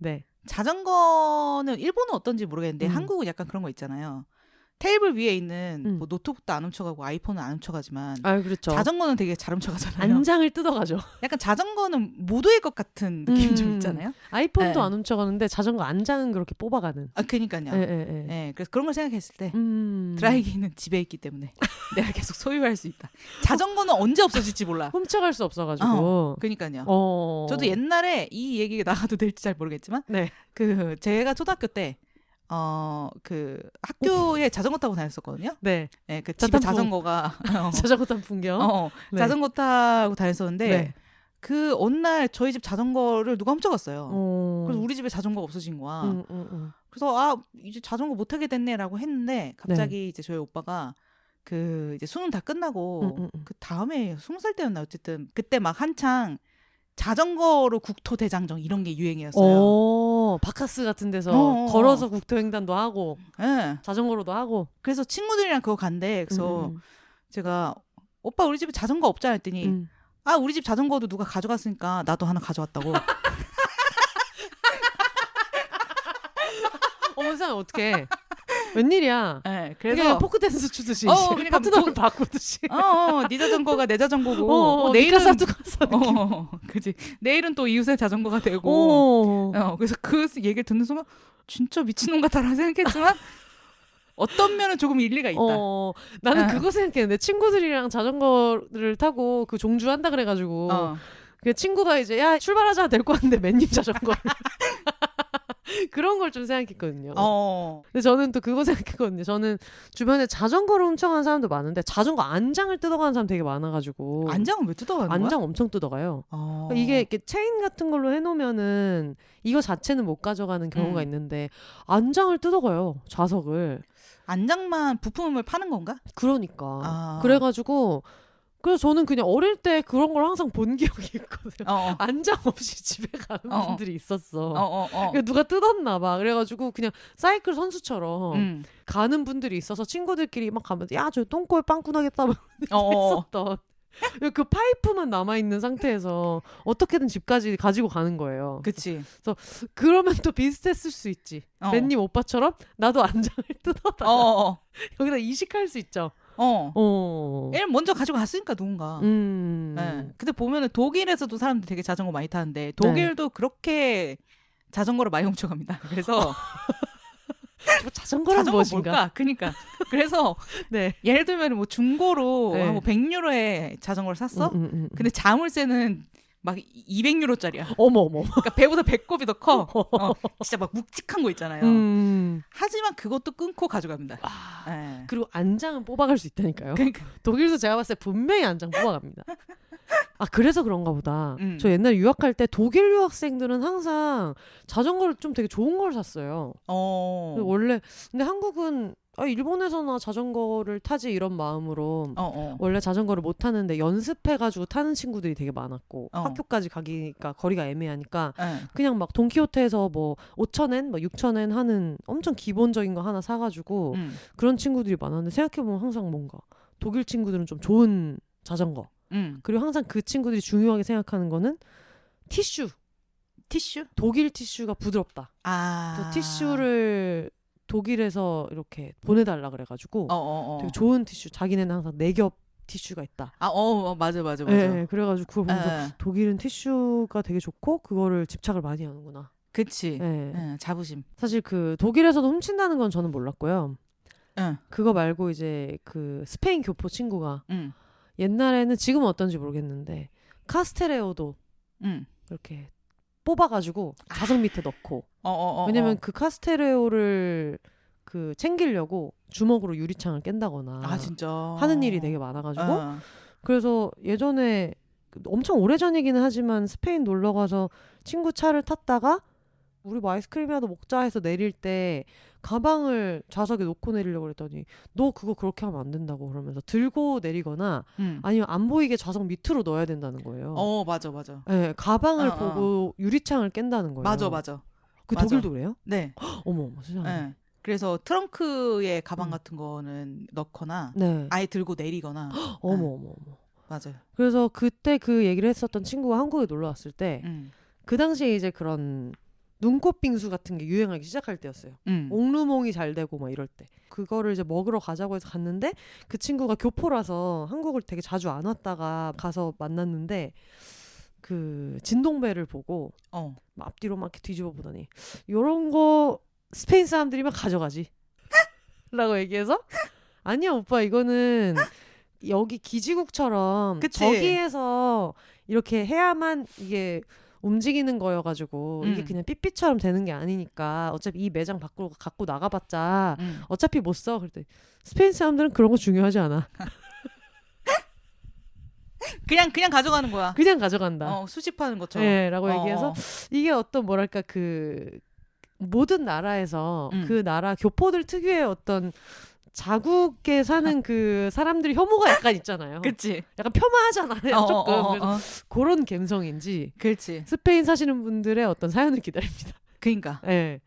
자전거는 일본은 어떤지 모르겠는데 한국은 약간 그런 거 있잖아요. 테이블 위에 있는 뭐 노트북도 안 훔쳐가고 아이폰은 안 훔쳐가지만 그렇죠. 자전거는 되게 잘 훔쳐가잖아요. 안장을 뜯어가죠. 약간 자전거는 모드일 것 같은 느낌 좀 있잖아요. 아이폰도 안 훔쳐가는데 자전거 안장은 그렇게 뽑아가는. 그러니까요. 그래서 그런 걸 생각했을 때 드라이기는 집에 있기 때문에 내가 계속 소유할 수 있다. 자전거는 언제 없어질지 몰라. 훔쳐갈 수 없어가지고. 그러니까요. 저도 옛날에 이 얘기가 나가도 될지 잘 모르겠지만 그 제가 초등학교 때 그 학교에 자전거 타고 다녔었거든요. 그 집에 자전거가 자전거 탄 풍경. 자전거 타고 다녔었는데 그 어느 날 저희 집 자전거를 누가 훔쳐갔어요. 그래서 우리 집에 자전거가 없어진 거야. 그래서 이제 자전거 못 타게 됐네라고 했는데 갑자기 이제 저희 오빠가 그 이제 수능 다 끝나고 그 다음에 20살 때였나 어쨌든 그때 막 한창 자전거로 국토대장정 이런 게 유행이었어요. 바카스 같은 데서 걸어서 국토횡단도 하고 자전거로도 하고. 그래서 친구들이랑 그거 간대. 그래서 제가 오빠 우리 집에 자전거 없잖아 했더니 우리 집 자전거도 누가 가져갔으니까 나도 하나 가져왔다고. 어머 세상에 어떡해. 웬일이야. 그래서 포크 댄스 추듯이 그러니까 파트너를 바꾸듯이. 네 자전거가 내 자전거고 내일은 그지. 내일은 또 이웃의 자전거가 되고. 그래서 그 얘기를 듣는 순간 진짜 미친놈 같다라는 생각했지만 어떤 면은 조금 일리가 있다. 나는 그거 생각했는데 친구들이랑 자전거를 타고 그 종주한다 그래가지고 그 친구가 이제 야 출발하자 데리고 왔는데 맨님 자전거를 그런 걸 좀 생각했거든요. 근데 저는 또 그거 생각했거든요. 저는 주변에 자전거를 훔쳐가는 사람도 많은데 자전거 안장을 뜯어가는 사람 되게 많아가지고. 안장은 왜 뜯어가는 거야? 안장 엄청 뜯어가요. 그러니까 이게 이렇게 체인 같은 걸로 해놓으면은 이거 자체는 못 가져가는 경우가 있는데 안장을 뜯어가요. 좌석을. 안장만 부품을 파는 건가? 그러니까. 그래가지고 그래서 저는 그냥 어릴 때 그런 걸 항상 본 기억이 있거든요. 안장 없이 집에 가는 분들이 있었어. 그러니까 누가 뜯었나 봐. 그래가지고 그냥 사이클 선수처럼 가는 분들이 있어서 친구들끼리 막 가면서 야, 저 똥꼬에 빵꾸 나겠다 했었던. 그 파이프만 남아있는 상태에서 어떻게든 집까지 가지고 가는 거예요. 그치. 그래서 그러면 또 비슷했을 수 있지. 벤님 오빠처럼 나도 안장을 뜯어다가 여기다 이식할 수 있죠. 얘를 먼저 가지고 갔으니까 누군가. 네. 근데 보면은 독일에서도 사람들이 되게 자전거 많이 타는데 독일도 그렇게 자전거를 많이 훔쳐갑니다. 그래서 자전거란 무엇인가? 뭘까? 그러니까 그래서 예를 들면 뭐 중고로 한 100유로에 자전거를 샀어. 근데 자물쇠는 막 200유로짜리야. 어머. 그러니까 배보다 배꼽이 더 커. 진짜 막 묵직한 거 있잖아요. 하지만 그것도 끊고 가져갑니다. 그리고 안장은 뽑아갈 수 있다니까요. 그러니까. 독일에서 제가 봤을 때 분명히 안장 뽑아갑니다. 그래서 그런가 보다. 저 옛날에 유학할 때 독일 유학생들은 항상 자전거를 좀 되게 좋은 걸 샀어요. 원래 근데 한국은 일본에서나 자전거를 타지 이런 마음으로 원래 자전거를 못 타는데 연습해가지고 타는 친구들이 되게 많았고 학교까지 가기가 거리가 애매하니까 그냥 막 돈키호테에서 뭐 5,000엔, 뭐 6,000엔 하는 엄청 기본적인 거 하나 사가지고 그런 친구들이 많았는데 생각해보면 항상 뭔가 독일 친구들은 좀 좋은 자전거 그리고 항상 그 친구들이 중요하게 생각하는 거는 티슈? 독일 티슈가 부드럽다. 그래서 티슈를 독일에서 이렇게 보내달라 그래가지고 되게 좋은 티슈 자기네는 항상 4겹 티슈가 있다. 맞아. 네, 그래가지고 그걸 보면서 독일은 티슈가 되게 좋고 그거를 집착을 많이 하는구나. 그치. 자부심. 사실 그 독일에서도 훔친다는 건 저는 몰랐고요. 그거 말고 이제 그 스페인 교포 친구가 옛날에는 지금은 어떤지 모르겠는데 카스테레오도 이렇게 뽑아가지고 좌석 밑에 넣고 왜냐면 그 카스테레오를 그 챙기려고 주먹으로 유리창을 깬다거나 진짜 하는 일이 되게 많아가지고 그래서 예전에 엄청 오래전이기는 하지만 스페인 놀러가서 친구 차를 탔다가 우리 뭐 아이스크림이라도 먹자 해서 내릴 때 가방을 좌석에 놓고 내리려고 그랬더니 너 그거 그렇게 하면 안 된다고 그러면서 들고 내리거나 아니면 안 보이게 좌석 밑으로 넣어야 된다는 거예요. 맞아. 네, 가방을 보고 유리창을 깬다는 거예요. 맞아. 그 독일도 그래요? 네. 어머, 세상에. 그래서 트렁크에 가방 같은 거는 넣거나 아예 들고 내리거나. 어머. 맞아요. 그래서 그때 그 얘기를 했었던 친구가 한국에 놀러 왔을 때 그 당시에 이제 그런 눈꽃 빙수 같은 게 유행하기 시작할 때였어요. 옥루몽이 잘 되고 막 이럴 때. 그거를 이제 먹으러 가자고 해서 갔는데 그 친구가 교포라서 한국을 되게 자주 안 왔다가 가서 만났는데 그 진동배를 보고 막 앞뒤로 막 이렇게 뒤집어 보더니 요런 거 스페인 사람들이면 가져가지 라고 얘기해서 아니야 오빠 이거는 여기 기지국처럼 그치? 저기에서 이렇게 해야만 이게 움직이는 거여가지고 이게 그냥 삐삐처럼 되는 게 아니니까 어차피 이 매장 밖으로 갖고 나가봤자 어차피 못 써. 그랬더니 스페인 사람들은 그런 거 중요하지 않아. 그냥 가져가는 거야. 그냥 가져간다. 수집하는 것처럼. 네, 라고 얘기해서 이게 어떤 뭐랄까 그 모든 나라에서 그 나라 교포들 특유의 어떤 자국에 사는 그 사람들이 혐오가 약간 있잖아요. 그치. 약간 폄하하잖아요. 조금. 그래서 그런 감성인지. 그렇지. 스페인 사시는 분들의 어떤 사연을 기다립니다. 그러니까. 네.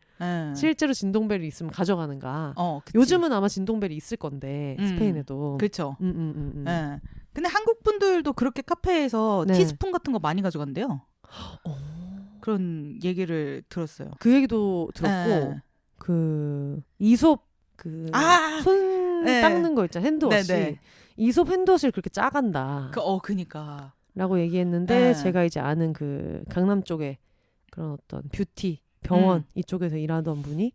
실제로 진동벨이 있으면 가져가는가. 요즘은 아마 진동벨이 있을 건데 스페인에도. 그렇죠. 근데 한국 분들도 그렇게 카페에서 티스푼 같은 거 많이 가져간대요. 그런 얘기를 들었어요. 그 얘기도 들었고 그 이솝 그 손 닦는 거 있잖아. 핸드워시. 이솝 핸드워시를 그렇게 짜간다. 그니까. 라고 얘기했는데 제가 이제 아는 그 강남 쪽에 그런 어떤 뷰티 병원 이쪽에서 일하던 분이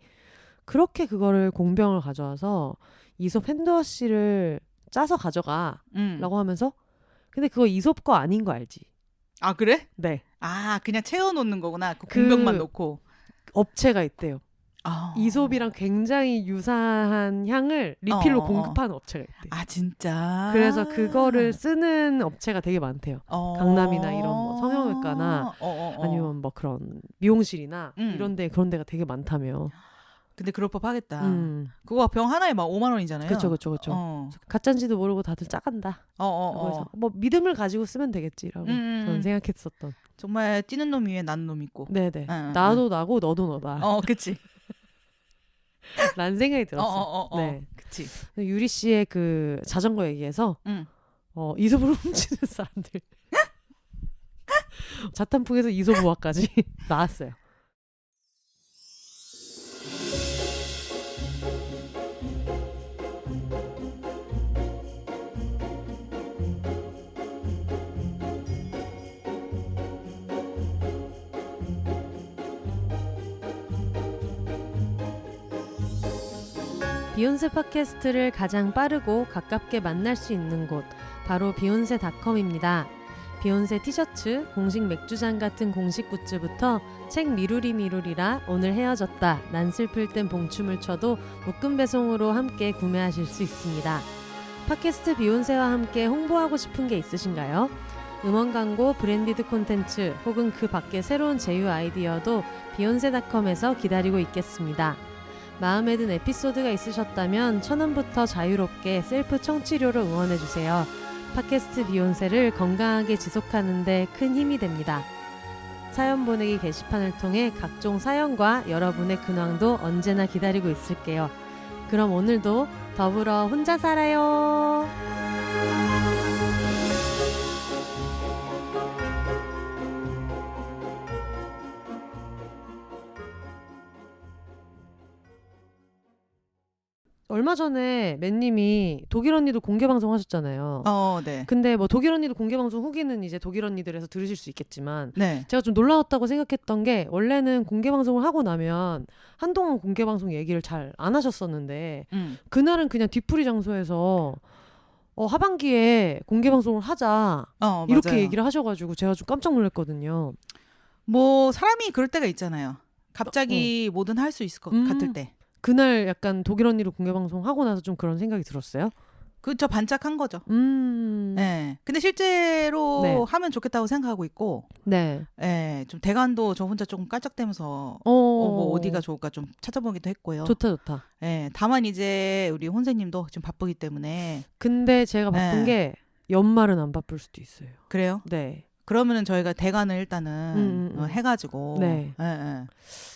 그렇게 그거를 공병을 가져와서 이솝 핸드워시를 짜서 가져가 라고 하면서 근데 그거 이솝 거 아닌 거 알지? 그래? 네. 그냥 채워놓는 거구나. 그 공병만 놓고. 업체가 있대요. 이솝이랑 굉장히 유사한 향을 리필로 공급하는 업체가 있대요. 아 진짜. 그래서 그거를 쓰는 업체가 되게 많대요. 강남이나 이런 뭐 성형외과나 아니면 뭐 그런 미용실이나 이런데 그런 데가 되게 많다며. 근데 그럴 법하겠다. 그거 병 하나에 막 5만 원이잖아요. 그렇죠. 가짜인지도 모르고 다들 짜간다. 그래서 뭐 믿음을 가지고 쓰면 되겠지라고 저는 생각했었던. 정말 뛰는 놈 위에 나는 놈 있고. 네네. 나도 나고 너도 너다. 그치. 라는 생각이 들었어요. 네, 그치. 유리 씨의 그 자전거 얘기에서 이솝을 훔치는 사람들 자탄풍에서 이솝 우화까지 나왔어요. 비욘세 팟캐스트를 가장 빠르고 가깝게 만날 수 있는 곳 바로 비욘세닷컴입니다. 비욘세 티셔츠, 공식 맥주잔 같은 공식 굿즈부터 책 미루리라 오늘 헤어졌다 난 슬플 땐 봉춤을 춰도 묶음 배송으로 함께 구매하실 수 있습니다. 팟캐스트 비욘세와 함께 홍보하고 싶은 게 있으신가요? 음원 광고, 브랜디드 콘텐츠 혹은 그 밖의 새로운 제휴 아이디어도 비욘세닷컴에서 기다리고 있겠습니다. 마음에 든 에피소드가 있으셨다면 1,000원부터 자유롭게 셀프 청취료로 응원해주세요. 팟캐스트 비욘세를 건강하게 지속하는 데 큰 힘이 됩니다. 사연 보내기 게시판을 통해 각종 사연과 여러분의 근황도 언제나 기다리고 있을게요. 그럼 오늘도 더불어 혼자 살아요. 얼마 전에 맨님이 독일 언니도 공개 방송 하셨잖아요. 네. 근데 뭐 독일 언니도 공개 방송 후기는 이제 독일 언니들에서 들으실 수 있겠지만 네. 제가 좀 놀라웠다고 생각했던 게 원래는 공개 방송을 하고 나면 한동안 공개 방송 얘기를 잘 안 하셨었는데 그날은 그냥 뒤풀이 장소에서 하반기에 공개 방송을 하자 이렇게 맞아요. 얘기를 하셔가지고 제가 좀 깜짝 놀랐거든요. 뭐 사람이 그럴 때가 있잖아요. 갑자기 뭐든 할 수 있을 것 같을 때. 그날 약간 독일 언니로 공개 방송 하고 나서 좀 그런 생각이 들었어요. 그저 반짝한 거죠. 네. 근데 실제로 네. 하면 좋겠다고 생각하고 있고, 네. 네. 좀 대관도 저 혼자 조금 깔짝대면서 뭐 어디가 좋을까 좀 찾아보기도 했고요. 좋다. 네. 다만 이제 우리 혼세님도 지금 바쁘기 때문에. 근데 제가 바쁜 게 연말은 안 바쁠 수도 있어요. 그래요? 네. 그러면은 저희가 대관을 일단은 해가지고 네.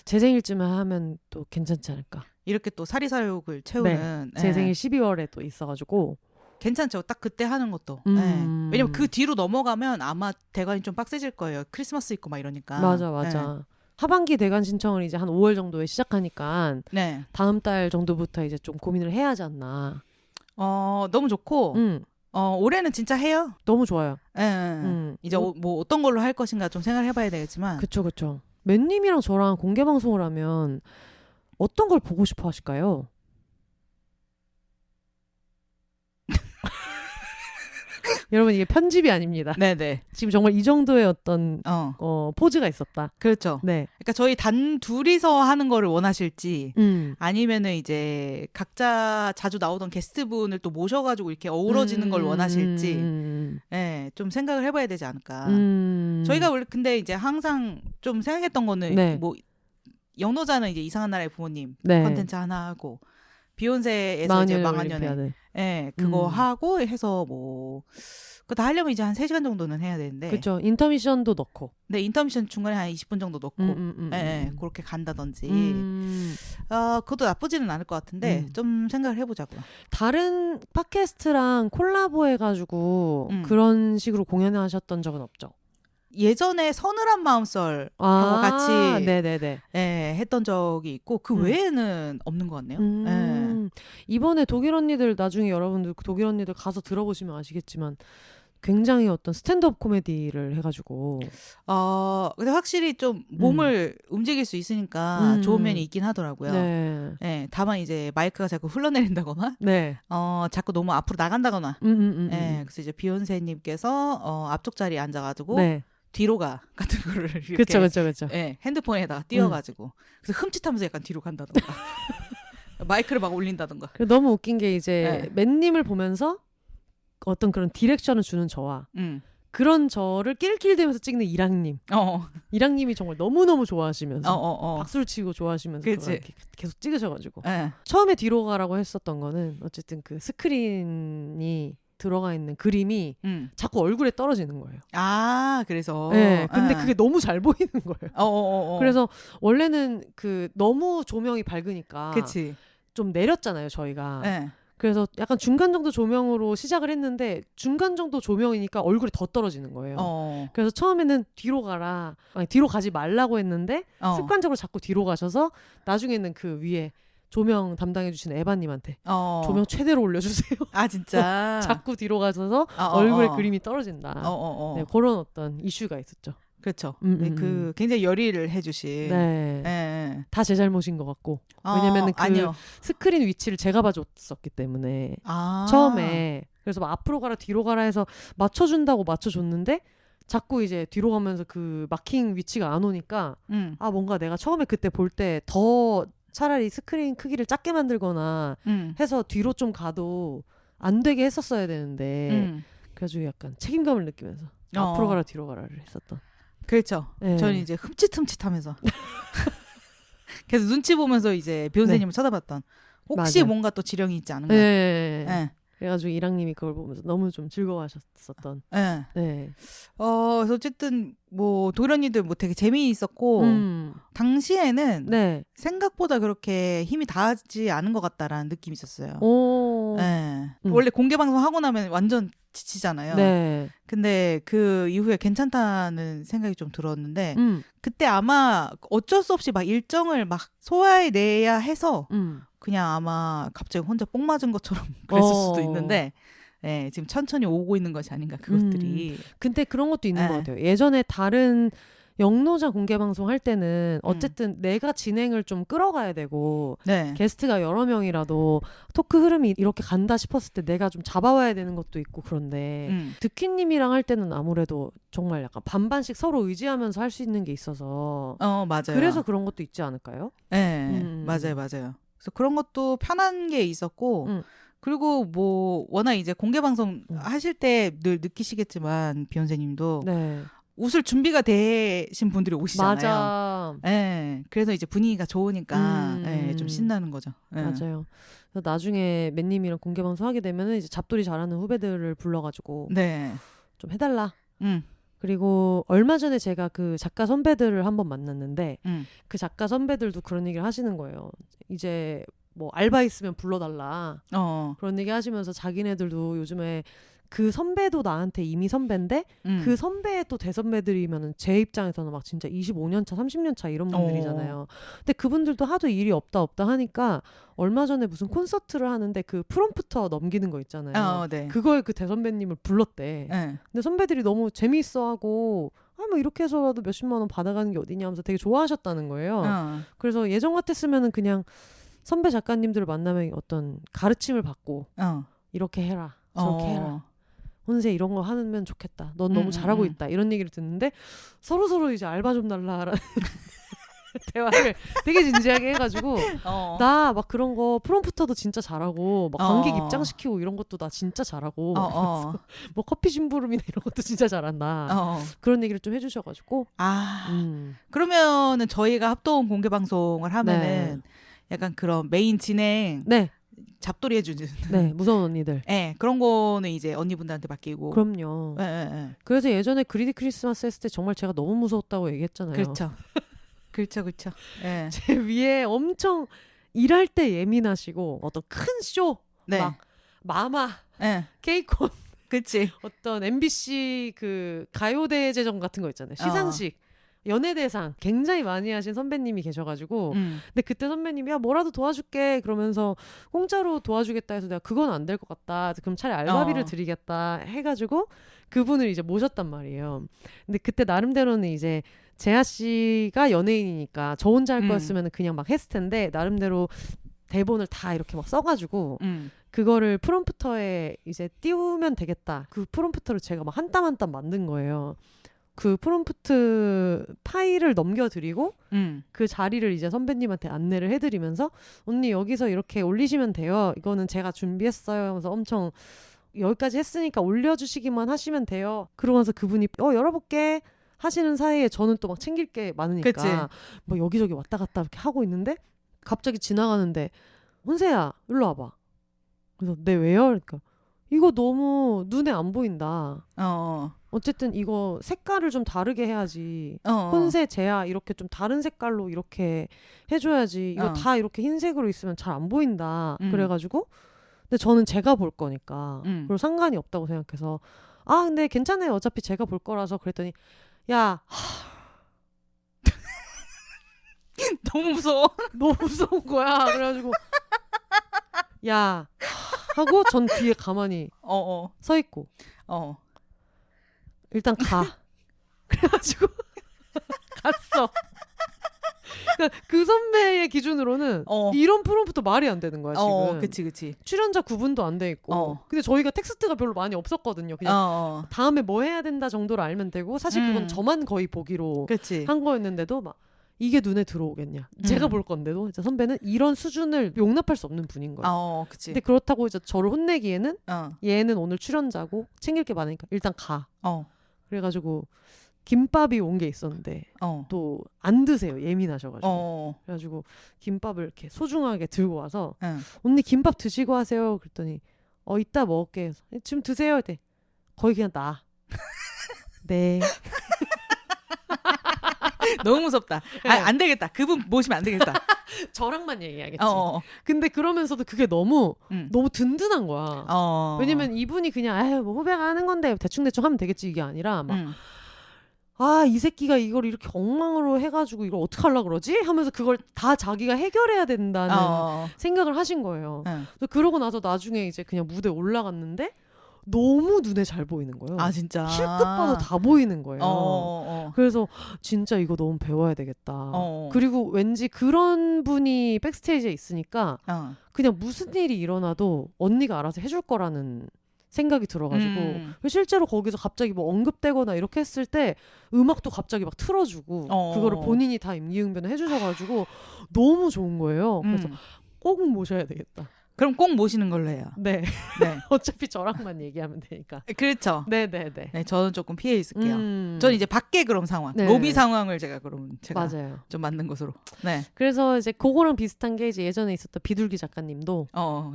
제 생일쯤에 하면 또 괜찮지 않을까. 이렇게 또 사리사욕을 채우는 제 생일 12월에 또 있어가지고 괜찮죠. 딱 그때 하는 것도. 네. 왜냐면 그 뒤로 넘어가면 아마 대관이 좀 빡세질 거예요. 크리스마스 있고 막 이러니까. 맞아. 네. 하반기 대관 신청을 이제 한 5월 정도에 시작하니까 네. 다음 달 정도부터 이제 좀 고민을 해야 하지 않나. 너무 좋고 올해는 진짜 해요. 너무 좋아요. 이제 뭐 어떤 걸로 할 것인가 좀 생각을 해봐야 되겠지만. 그쵸. 맨님이랑 저랑 공개 방송을 하면 어떤 걸 보고 싶어 하실까요? 여러분 이게 편집이 아닙니다. 네네. 지금 정말 이 정도의 어떤 포즈가 있었다. 그렇죠. 네. 그러니까 저희 단 둘이서 하는 거를 원하실지 아니면은 이제 각자 자주 나오던 게스트분을 또 모셔가지고 이렇게 어우러지는 걸 원하실지 네, 좀 생각을 해봐야 되지 않을까. 저희가 원래 근데 이제 항상 좀 생각했던 거는 네. 뭐 영노자는 이제 이상한 나라의 부모님 네. 컨텐츠 하나 하고 비욘세에서 이제 망한 연애 네, 그거 하고 해서 뭐 그거 다 하려면 이제 한 3시간 정도는 해야 되는데 그렇죠. 인터미션도 넣고 네, 인터미션 중간에 한 20분 정도 넣고 네, 그렇게 간다든지 그것도 나쁘지는 않을 것 같은데 좀 생각을 해보자고요. 다른 팟캐스트랑 콜라보해가지고 그런 식으로 공연하셨던 적은 없죠? 예전에 서늘한 마음썰하고 같이 했던 적이 있고 그 외에는 없는 것 같네요. 이번에 독일 언니들 나중에 여러분들 독일 언니들 가서 들어보시면 아시겠지만 굉장히 어떤 스탠드업 코미디를 해가지고 근데 확실히 좀 몸을 움직일 수 있으니까 좋은 면이 있긴 하더라고요. 네, 다만 이제 마이크가 자꾸 흘러내린다거나 자꾸 너무 앞으로 나간다거나 그래서 이제 비욘세님께서 앞쪽 자리에 앉아가지고 뒤로가 같은 거를 이렇게 그쵸. 예, 핸드폰에다가 띄워가지고 그래서 흠칫하면서 약간 뒤로 간다던가 마이크를 막 올린다던가. 너무 웃긴 게 이제 맨님을 보면서 어떤 그런 디렉션을 주는 저와 그런 저를 낄낄대면서 찍는 이랑님. 이랑님이 정말 너무너무 좋아하시면서 박수를 치고 좋아하시면서 계속 찍으셔가지고 처음에 뒤로 가라고 했었던 거는 어쨌든 그 스크린이 들어가 있는 그림이 자꾸 얼굴에 떨어지는 거예요. 아, 그래서. 네, 근데 그게 너무 잘 보이는 거예요. 그래서 원래는 그 너무 조명이 밝으니까 그치. 좀 내렸잖아요, 저희가. 그래서 약간 중간 정도 조명으로 시작을 했는데 중간 정도 조명이니까 얼굴이 더 떨어지는 거예요. 그래서 처음에는 뒤로 가라, 아니 뒤로 가지 말라고 했는데 습관적으로 자꾸 뒤로 가셔서 나중에는 그 위에 조명 담당해주신 에바님한테 조명 최대로 올려주세요. 아 진짜. 자꾸 뒤로 가셔서 얼굴에 그림이 떨어진다. 네, 그런 어떤 이슈가 있었죠. 그렇죠. 그 굉장히 열의를 해주신. 네. 다 제 잘못인 것 같고. 왜냐면은 그 아니요. 스크린 위치를 제가 봐줬었기 때문에 처음에 그래서 막 앞으로 가라 뒤로 가라 해서 맞춰준다고 맞춰줬는데 자꾸 이제 뒤로 가면서 그 마킹 위치가 안 오니까 아 뭔가 내가 처음에 그때 볼 때 더 차라리 스크린 크기를 작게 만들거나 해서 뒤로 좀 가도 안 되게 했었어야 되는데 그래가지고 약간 책임감을 느끼면서 앞으로 가라 뒤로 가라를 했었던. 그렇죠. 네. 저는 이제 흠칫흠칫하면서 계속 눈치 보면서 이제 비욘세님을 쳐다봤던. 혹시 맞아. 뭔가 또 지령이 있지 않은가. 네. 그래가지고 이랑님이 그걸 보면서 너무 좀 즐거워하셨었던. 네. 그래서 어쨌든 뭐 도련이들 뭐 되게 재미있었고 당시에는 생각보다 그렇게 힘이 닿지 않은 것 같다라는 느낌이 있었어요. 원래 공개 방송 하고 나면 완전 지치잖아요. 근데 그 이후에 괜찮다는 생각이 좀 들었는데 그때 아마 어쩔 수 없이 막 일정을 막 소화해내야 해서 그냥 아마 갑자기 혼자 뽕 맞은 것처럼 그랬을 수도 있는데 지금 천천히 오고 있는 것이 아닌가 그것들이. 근데 그런 것도 있는 것 같아요. 예전에 다른 영노자 공개 방송 할 때는 어쨌든 내가 진행을 좀 끌어가야 되고 게스트가 여러 명이라도 토크 흐름이 이렇게 간다 싶었을 때 내가 좀 잡아와야 되는 것도 있고 그런데 득희님이랑 할 때는 아무래도 정말 약간 반반씩 서로 의지하면서 할 수 있는 게 있어서 맞아요. 그래서 그런 것도 있지 않을까요? 맞아요. 그래서 그런 것도 편한 게 있었고 그리고 뭐 워낙 이제 공개 방송 하실 때 늘 느끼시겠지만 비욘세님도 웃을 준비가 되신 분들이 오시잖아요. 맞아. 그래서 이제 분위기가 좋으니까 좀 신나는 거죠. 맞아요. 그래서 나중에 맨님이랑 공개 방송 하게 되면은 이제 잡돌이 잘하는 후배들을 불러가지고 좀 해달라. 그리고 얼마 전에 제가 그 작가 선배들을 한번 만났는데 그 작가 선배들도 그런 얘기를 하시는 거예요. 이제 뭐 알바 있으면 불러달라. 그런 얘기 하시면서 자기네들도 요즘에 그 선배도 나한테 이미 선배인데 그 선배의 또 대선배들이면은 제 입장에서는 막 진짜 25년 차, 30년 차 이런 분들이잖아요. 근데 그분들도 하도 일이 없다 하니까 얼마 전에 무슨 콘서트를 하는데 그 프롬프터 넘기는 거 있잖아요. 그거에 그 대선배님을 불렀대. 근데 선배들이 너무 재미있어하고 뭐 이렇게 해서라도 몇십만 원 받아가는 게 어디냐 하면서 되게 좋아하셨다는 거예요. 그래서 예전 같았으면은 그냥 선배 작가님들을 만나면 어떤 가르침을 받고 이렇게 해라, 저렇게 해라. 혼세 이런 거 하면 좋겠다. 넌 너무 잘하고 있다. 이런 얘기를 듣는데 서로 이제 알바 좀 달라라는 대화를 되게 진지하게 해가지고 나 막 그런 거 프롬프터도 진짜 잘하고 막 관객 입장시키고 이런 것도 나 진짜 잘하고 뭐 커피 심부름이나 이런 것도 진짜 잘한다. 그런 얘기를 좀 해주셔가지고 그러면은 저희가 합동 공개 방송을 하면은 약간 그런 메인 진행 잡돌이 해주는 무서운 언니들 그런 거는 이제 언니분들한테 맡기고. 그럼요. 그래서 예전에 그리디 크리스마스 했을 때 정말 제가 너무 무서웠다고 얘기했잖아요. 그렇죠. 제 위에 엄청 일할 때 예민하시고 어떤 큰 쇼 막 마마 케이콘 그치. 어떤 MBC 그 가요대제전 같은 거 있잖아요. 시상식 연예대상 굉장히 많이 하신 선배님이 계셔가지고 근데 그때 선배님이 야 뭐라도 도와줄게 그러면서 공짜로 도와주겠다 해서 내가 그건 안 될 것 같다 그럼 차라리 알바비를 드리겠다 해가지고 그분을 이제 모셨단 말이에요. 근데 그때 나름대로는 이제 재하 씨가 연예인이니까 저 혼자 할 거였으면 그냥 막 했을 텐데 나름대로 대본을 다 이렇게 막 써가지고 그거를 프롬프터에 이제 띄우면 되겠다. 그 프롬프터를 제가 막 한 땀 한 땀 만든 거예요. 그 프롬프트 파일을 넘겨드리고 그 자리를 이제 선배님한테 안내를 해드리면서 언니 여기서 이렇게 올리시면 돼요. 이거는 제가 준비했어요. 하면서 엄청 여기까지 했으니까 올려주시기만 하시면 돼요. 그러고 나서 그분이 열어볼게 하시는 사이에 저는 또 막 챙길 게 많으니까 그치. 뭐 여기저기 왔다 갔다 이렇게 하고 있는데 갑자기 지나가는데 혼세야 일로 와봐. 그래서 네 왜요? 그러니까 이거 너무 눈에 안 보인다. 어쨌든 이거 색깔을 좀 다르게 해야지. 혼세, 재야 이렇게 좀 다른 색깔로 이렇게 해줘야지. 이거 다 이렇게 흰색으로 있으면 잘 안 보인다. 그래가지고 근데 저는 제가 볼 거니까 그리고 상관이 없다고 생각해서 아 근데 괜찮아요. 어차피 제가 볼 거라서 그랬더니 야 너무 무서워. 너무 무서운 거야. 그래가지고 야 하고 전 뒤에 가만히 서 있고 일단 가. 그래가지고 갔어. 그러니까 그 선배의 기준으로는 이런 프롬프트 말이 안 되는 거야 지금. 그치. 출연자 구분도 안 돼 있고. 근데 저희가 텍스트가 별로 많이 없었거든요. 그냥 다음에 뭐 해야 된다 정도로 알면 되고 사실 그건 저만 거의 보기로 한 거였는데도 막 이게 눈에 들어오겠냐. 제가 볼 건데도 이제 선배는 이런 수준을 용납할 수 없는 분인 거예요. 그치. 근데 그렇다고 이제 저를 혼내기에는 얘는 오늘 출연자고 챙길 게 많으니까 일단 가. 그래가지고 김밥이 온 게 있었는데 또 안 드세요. 예민하셔가지고. 그래가지고 김밥을 이렇게 소중하게 들고 와서 언니 김밥 드시고 하세요. 그랬더니 이따 먹을게. 지금 드세요. 이때 거의 그냥 나. 네. 너무 무섭다. 안 되겠다. 그분 모시면 안 되겠다. 저랑만 얘기하겠지. 근데 그러면서도 그게 너무 든든한 거야. 왜냐면 이분이 그냥 뭐 후배가 하는 건데 대충대충 하면 되겠지 이게 아니라 막 이 새끼가 이걸 이렇게 엉망으로 해가지고 이걸 어떡하려고 그러지? 하면서 그걸 다 자기가 해결해야 된다는 생각을 하신 거예요. 그래서 그러고 나서 나중에 이제 그냥 무대에 올라갔는데 너무 눈에 잘 보이는 거예요. 진짜. 힐끗 봐도 다 보이는 거예요. 그래서 진짜 이거 너무 배워야 되겠다. 그리고 왠지 그런 분이 백스테이지에 있으니까 그냥 무슨 일이 일어나도 언니가 알아서 해줄 거라는 생각이 들어가지고 실제로 거기서 갑자기 뭐 언급되거나 이렇게 했을 때 음악도 갑자기 막 틀어주고 그거를 본인이 다 임기응변을 해주셔가지고 너무 좋은 거예요. 그래서 꼭 모셔야 되겠다. 그럼 꼭 모시는 걸로 해요. 네. 어차피 저랑만 얘기하면 되니까. 그렇죠. 네네네. 네, 저는 조금 피해 있을게요. 저는 이제 밖에 그럼 상황, 로비 상황을 제가 맞아요. 좀 맞는 것으로. 네. 그래서 이제 그거랑 비슷한 게 이제 예전에 있었던 비둘기 작가님도.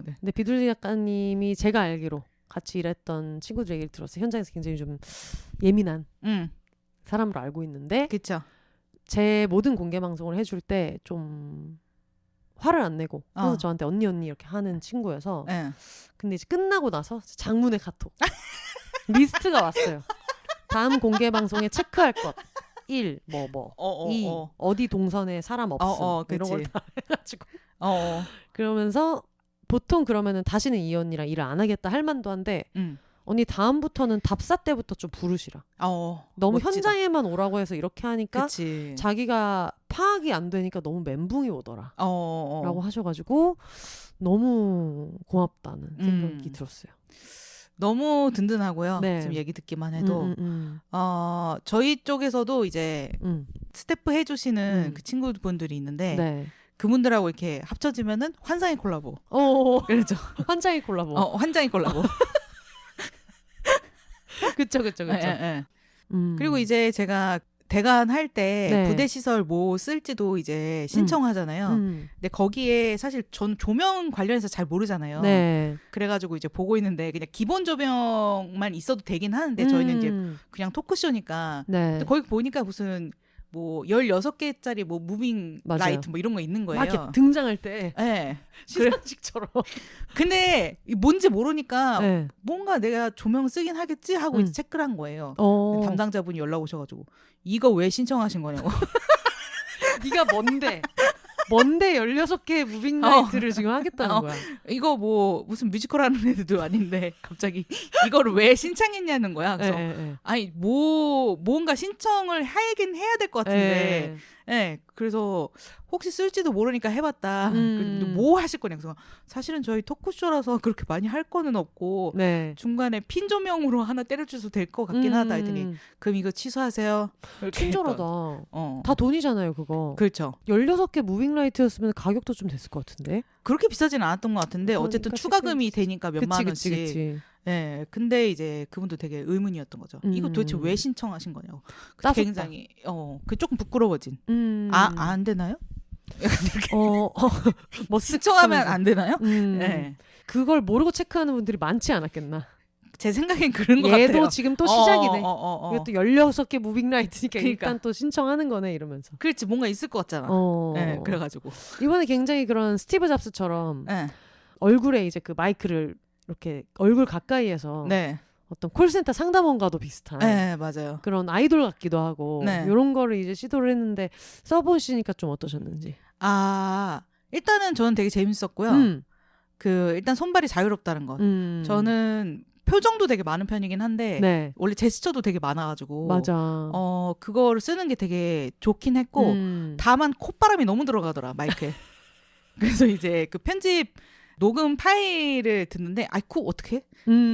네. 근데 비둘기 작가님이 제가 알기로 같이 일했던 친구들 얘기를 들었어요. 현장에서 굉장히 좀 예민한 사람으로 알고 있는데. 그렇죠. 제 모든 공개 방송을 해줄 때 좀 화를 안 내고 그래서 저한테 언니 이렇게 하는 친구여서 근데 이제 끝나고 나서 장문의 카톡 리스트가 왔어요. 다음 공개 방송에 체크할 것 1, 2, 어디 동선에 사람 없음 이런 걸 다 해가지고 그러면서 보통 그러면은 다시는 이 언니랑 일을 안 하겠다 할 만도 한데 언니 다음부터는 답사 때부터 좀 부르시라. 너무 멋지다. 현장에만 오라고 해서 이렇게 하니까 자기가 파악이 안 되니까 너무 멘붕이 오더라. 라고 하셔가지고 너무 고맙다는 생각이 들었어요. 너무 든든하고요. 지금 얘기 듣기만 해도 저희 쪽에서도 이제 스태프 해주시는 그 친구분들이 있는데 그분들하고 이렇게 합쳐지면은 환상의 콜라보. 그렇죠. 환장의 콜라보. 환장의 콜라보. 그쵸. 그리고 이제 제가 대관 할 때 부대 시설 뭐 쓸지도 이제 신청하잖아요. 근데 거기에 사실 전 조명 관련해서 잘 모르잖아요. 그래가지고 이제 보고 있는데 그냥 기본 조명만 있어도 되긴 하는데 저희는 이제 그냥 토크쇼니까. 근데 거기 보니까 무슨 뭐 16개짜리 뭐 무빙 맞아요. 라이트 뭐 이런 거 있는 거예요. 막 이렇게 등장할 때. 시상식처럼. 근데 뭔지 모르니까 뭔가 내가 조명 쓰긴 하겠지 하고 이제 체크를 한 거예요. 담당자분이 연락 오셔가지고 이거 왜 신청하신 거냐고. 네가 뭔데 16개의 무빙 라이트를 지금 하겠다는 거야. 이거 뭐 무슨 뮤지컬 하는 애들도 아닌데 갑자기 이거를 왜 신청했냐는 거야. 그래서 아니 뭔가 신청을 하긴 해야 될 것 같은데 네, 그래서 혹시 쓸지도 모르니까 해봤다. 뭐 하실 거냐. 그래서 사실은 저희 토크쇼라서 그렇게 많이 할 거는 없고 네. 중간에 핀 조명으로 하나 때려주셔도 될 것 같긴 하다 했더니 그럼 이거 취소하세요. 친절하다. 다 돈이잖아요 그거. 그렇죠. 16개 무빙라이트였으면 가격도 좀 됐을 것 같은데. 그렇게 비싸진 않았던 것 같은데 어쨌든 추가금이 되니까 몇만 원씩. 그치. 네, 근데 이제 그분도 되게 의문이었던 거죠. 이거 도대체 왜 신청하신 거냐고. 굉장히 그 조금 부끄러워진. 안 되나요? 뭐 신청하면 안 되나요? 네. 그걸 모르고 체크하는 분들이 많지 않았겠나. 제 생각엔 그런 것 같아요. 얘도 지금 또 시작이네. 이것도 16개 무빙라이트니까 그러니까. 일단 또 신청하는 거네 이러면서. 그렇지, 뭔가 있을 것 같잖아. 네, 그래가지고 이번에 굉장히 그런 스티브 잡스처럼 얼굴에 이제 그 마이크를 이렇게 얼굴 가까이에서 어떤 콜센터 상담원과도 비슷한 맞아요. 그런 아이돌 같기도 하고 이런 거를 이제 시도를 했는데 써보시니까 좀 어떠셨는지. 일단은 저는 되게 재밌었고요. 일단 손발이 자유롭다는 것. 저는 표정도 되게 많은 편이긴 한데 원래 제스처도 되게 많아가지고 맞아. 그거를 쓰는 게 되게 좋긴 했고 다만 콧바람이 너무 들어가더라 마이크에. 그래서 이제 그 편집 녹음 파일을 듣는데 아이쿠 어떻게?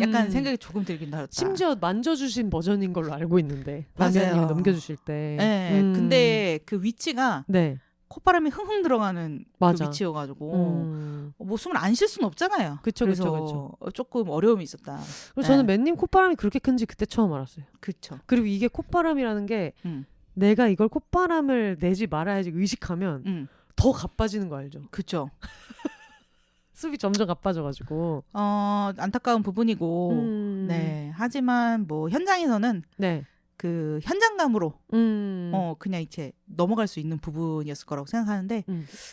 약간 생각이 조금 들긴 하였다. 심지어 만져주신 버전인 걸로 알고 있는데 담양님이 넘겨주실 때. 근데 그 위치가 콧바람이 흥흥 들어가는 그 위치여가지고 뭐 숨을 안 쉴 수는 없잖아요. 그쵸. 조금 어려움이 있었다. 그리고 저는 맨님 콧바람이 그렇게 큰지 그때 처음 알았어요. 그쵸. 그리고 이게 콧바람이라는 게 내가 이걸 콧바람을 내지 말아야지 의식하면 더 가빠지는 거 알죠? 그쵸. 숲이 점점 가빠져가지고 안타까운 부분이고 하지만 뭐 현장에서는 그 현장감으로 그냥 이제 넘어갈 수 있는 부분이었을 거라고 생각하는데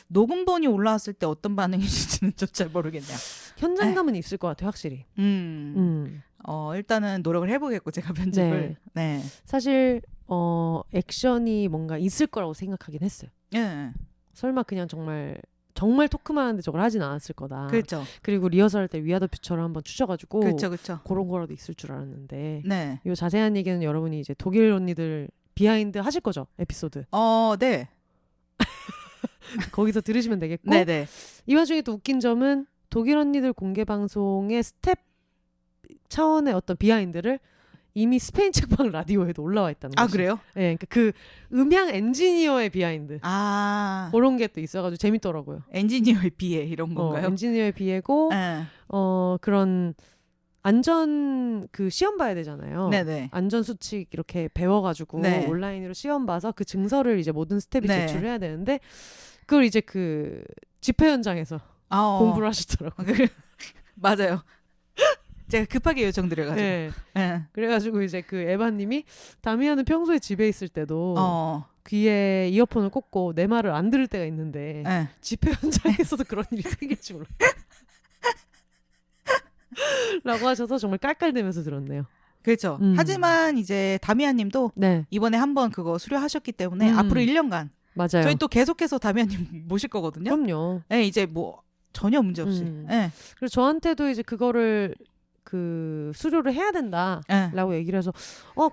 녹음본이 올라왔을 때 어떤 반응이실지는 좀 잘 모르겠네요. 현장감은 있을 것 같아요 확실히. 일단은 노력을 해보겠고 제가 편집을. 사실 액션이 뭔가 있을 거라고 생각하긴 했어요. 설마 그냥 정말 토크만 하는데 저걸 하진 않았을 거다. 그렇죠. 그리고 리허설 할 때 위아더 퓨처를 한번 추셔가지고 그렇죠. 그런 거라도 있을 줄 알았는데 이 자세한 얘기는 여러분이 이제 독일 언니들 비하인드 하실 거죠? 에피소드. 네. 거기서 들으시면 되겠고 네네. 이 와중에 또 웃긴 점은 독일 언니들 공개 방송의 스텝 차원의 어떤 비하인드를 이미 스페인 책방 라디오에도 올라와 있다는 거죠. 그래요? 네, 그러니까 그 음향 엔지니어의 비하인드 그런 게 또 있어가지고 재밌더라고요. 엔지니어의 비해 이런 건가요? 엔지니어의 비해고 그런 안전 그 시험 봐야 되잖아요. 네네. 안전 수칙 이렇게 배워가지고 온라인으로 시험 봐서 그 증서를 이제 모든 스텝이 제출해야 되는데 그걸 이제 그 집회 현장에서 공부를 하시더라고요. 맞아요. 제가 급하게 요청드려가지고. 그래가지고 이제 그 에바님이 다미아는 평소에 집에 있을 때도 귀에 이어폰을 꽂고 내 말을 안 들을 때가 있는데 집회 현장에서도 그런 일이 생길지 몰라. 라고 하셔서 정말 깔깔대면서 들었네요. 그렇죠. 하지만 이제 다미아님도 이번에 한번 그거 수료하셨기 때문에 앞으로 1년간 맞아요. 저희 또 계속해서 다미아님 모실 거거든요. 그럼요. 이제 뭐 전혀 문제 없이. 그래서 저한테도 이제 그거를 그 수료를 해야 된다라고 얘기를 해서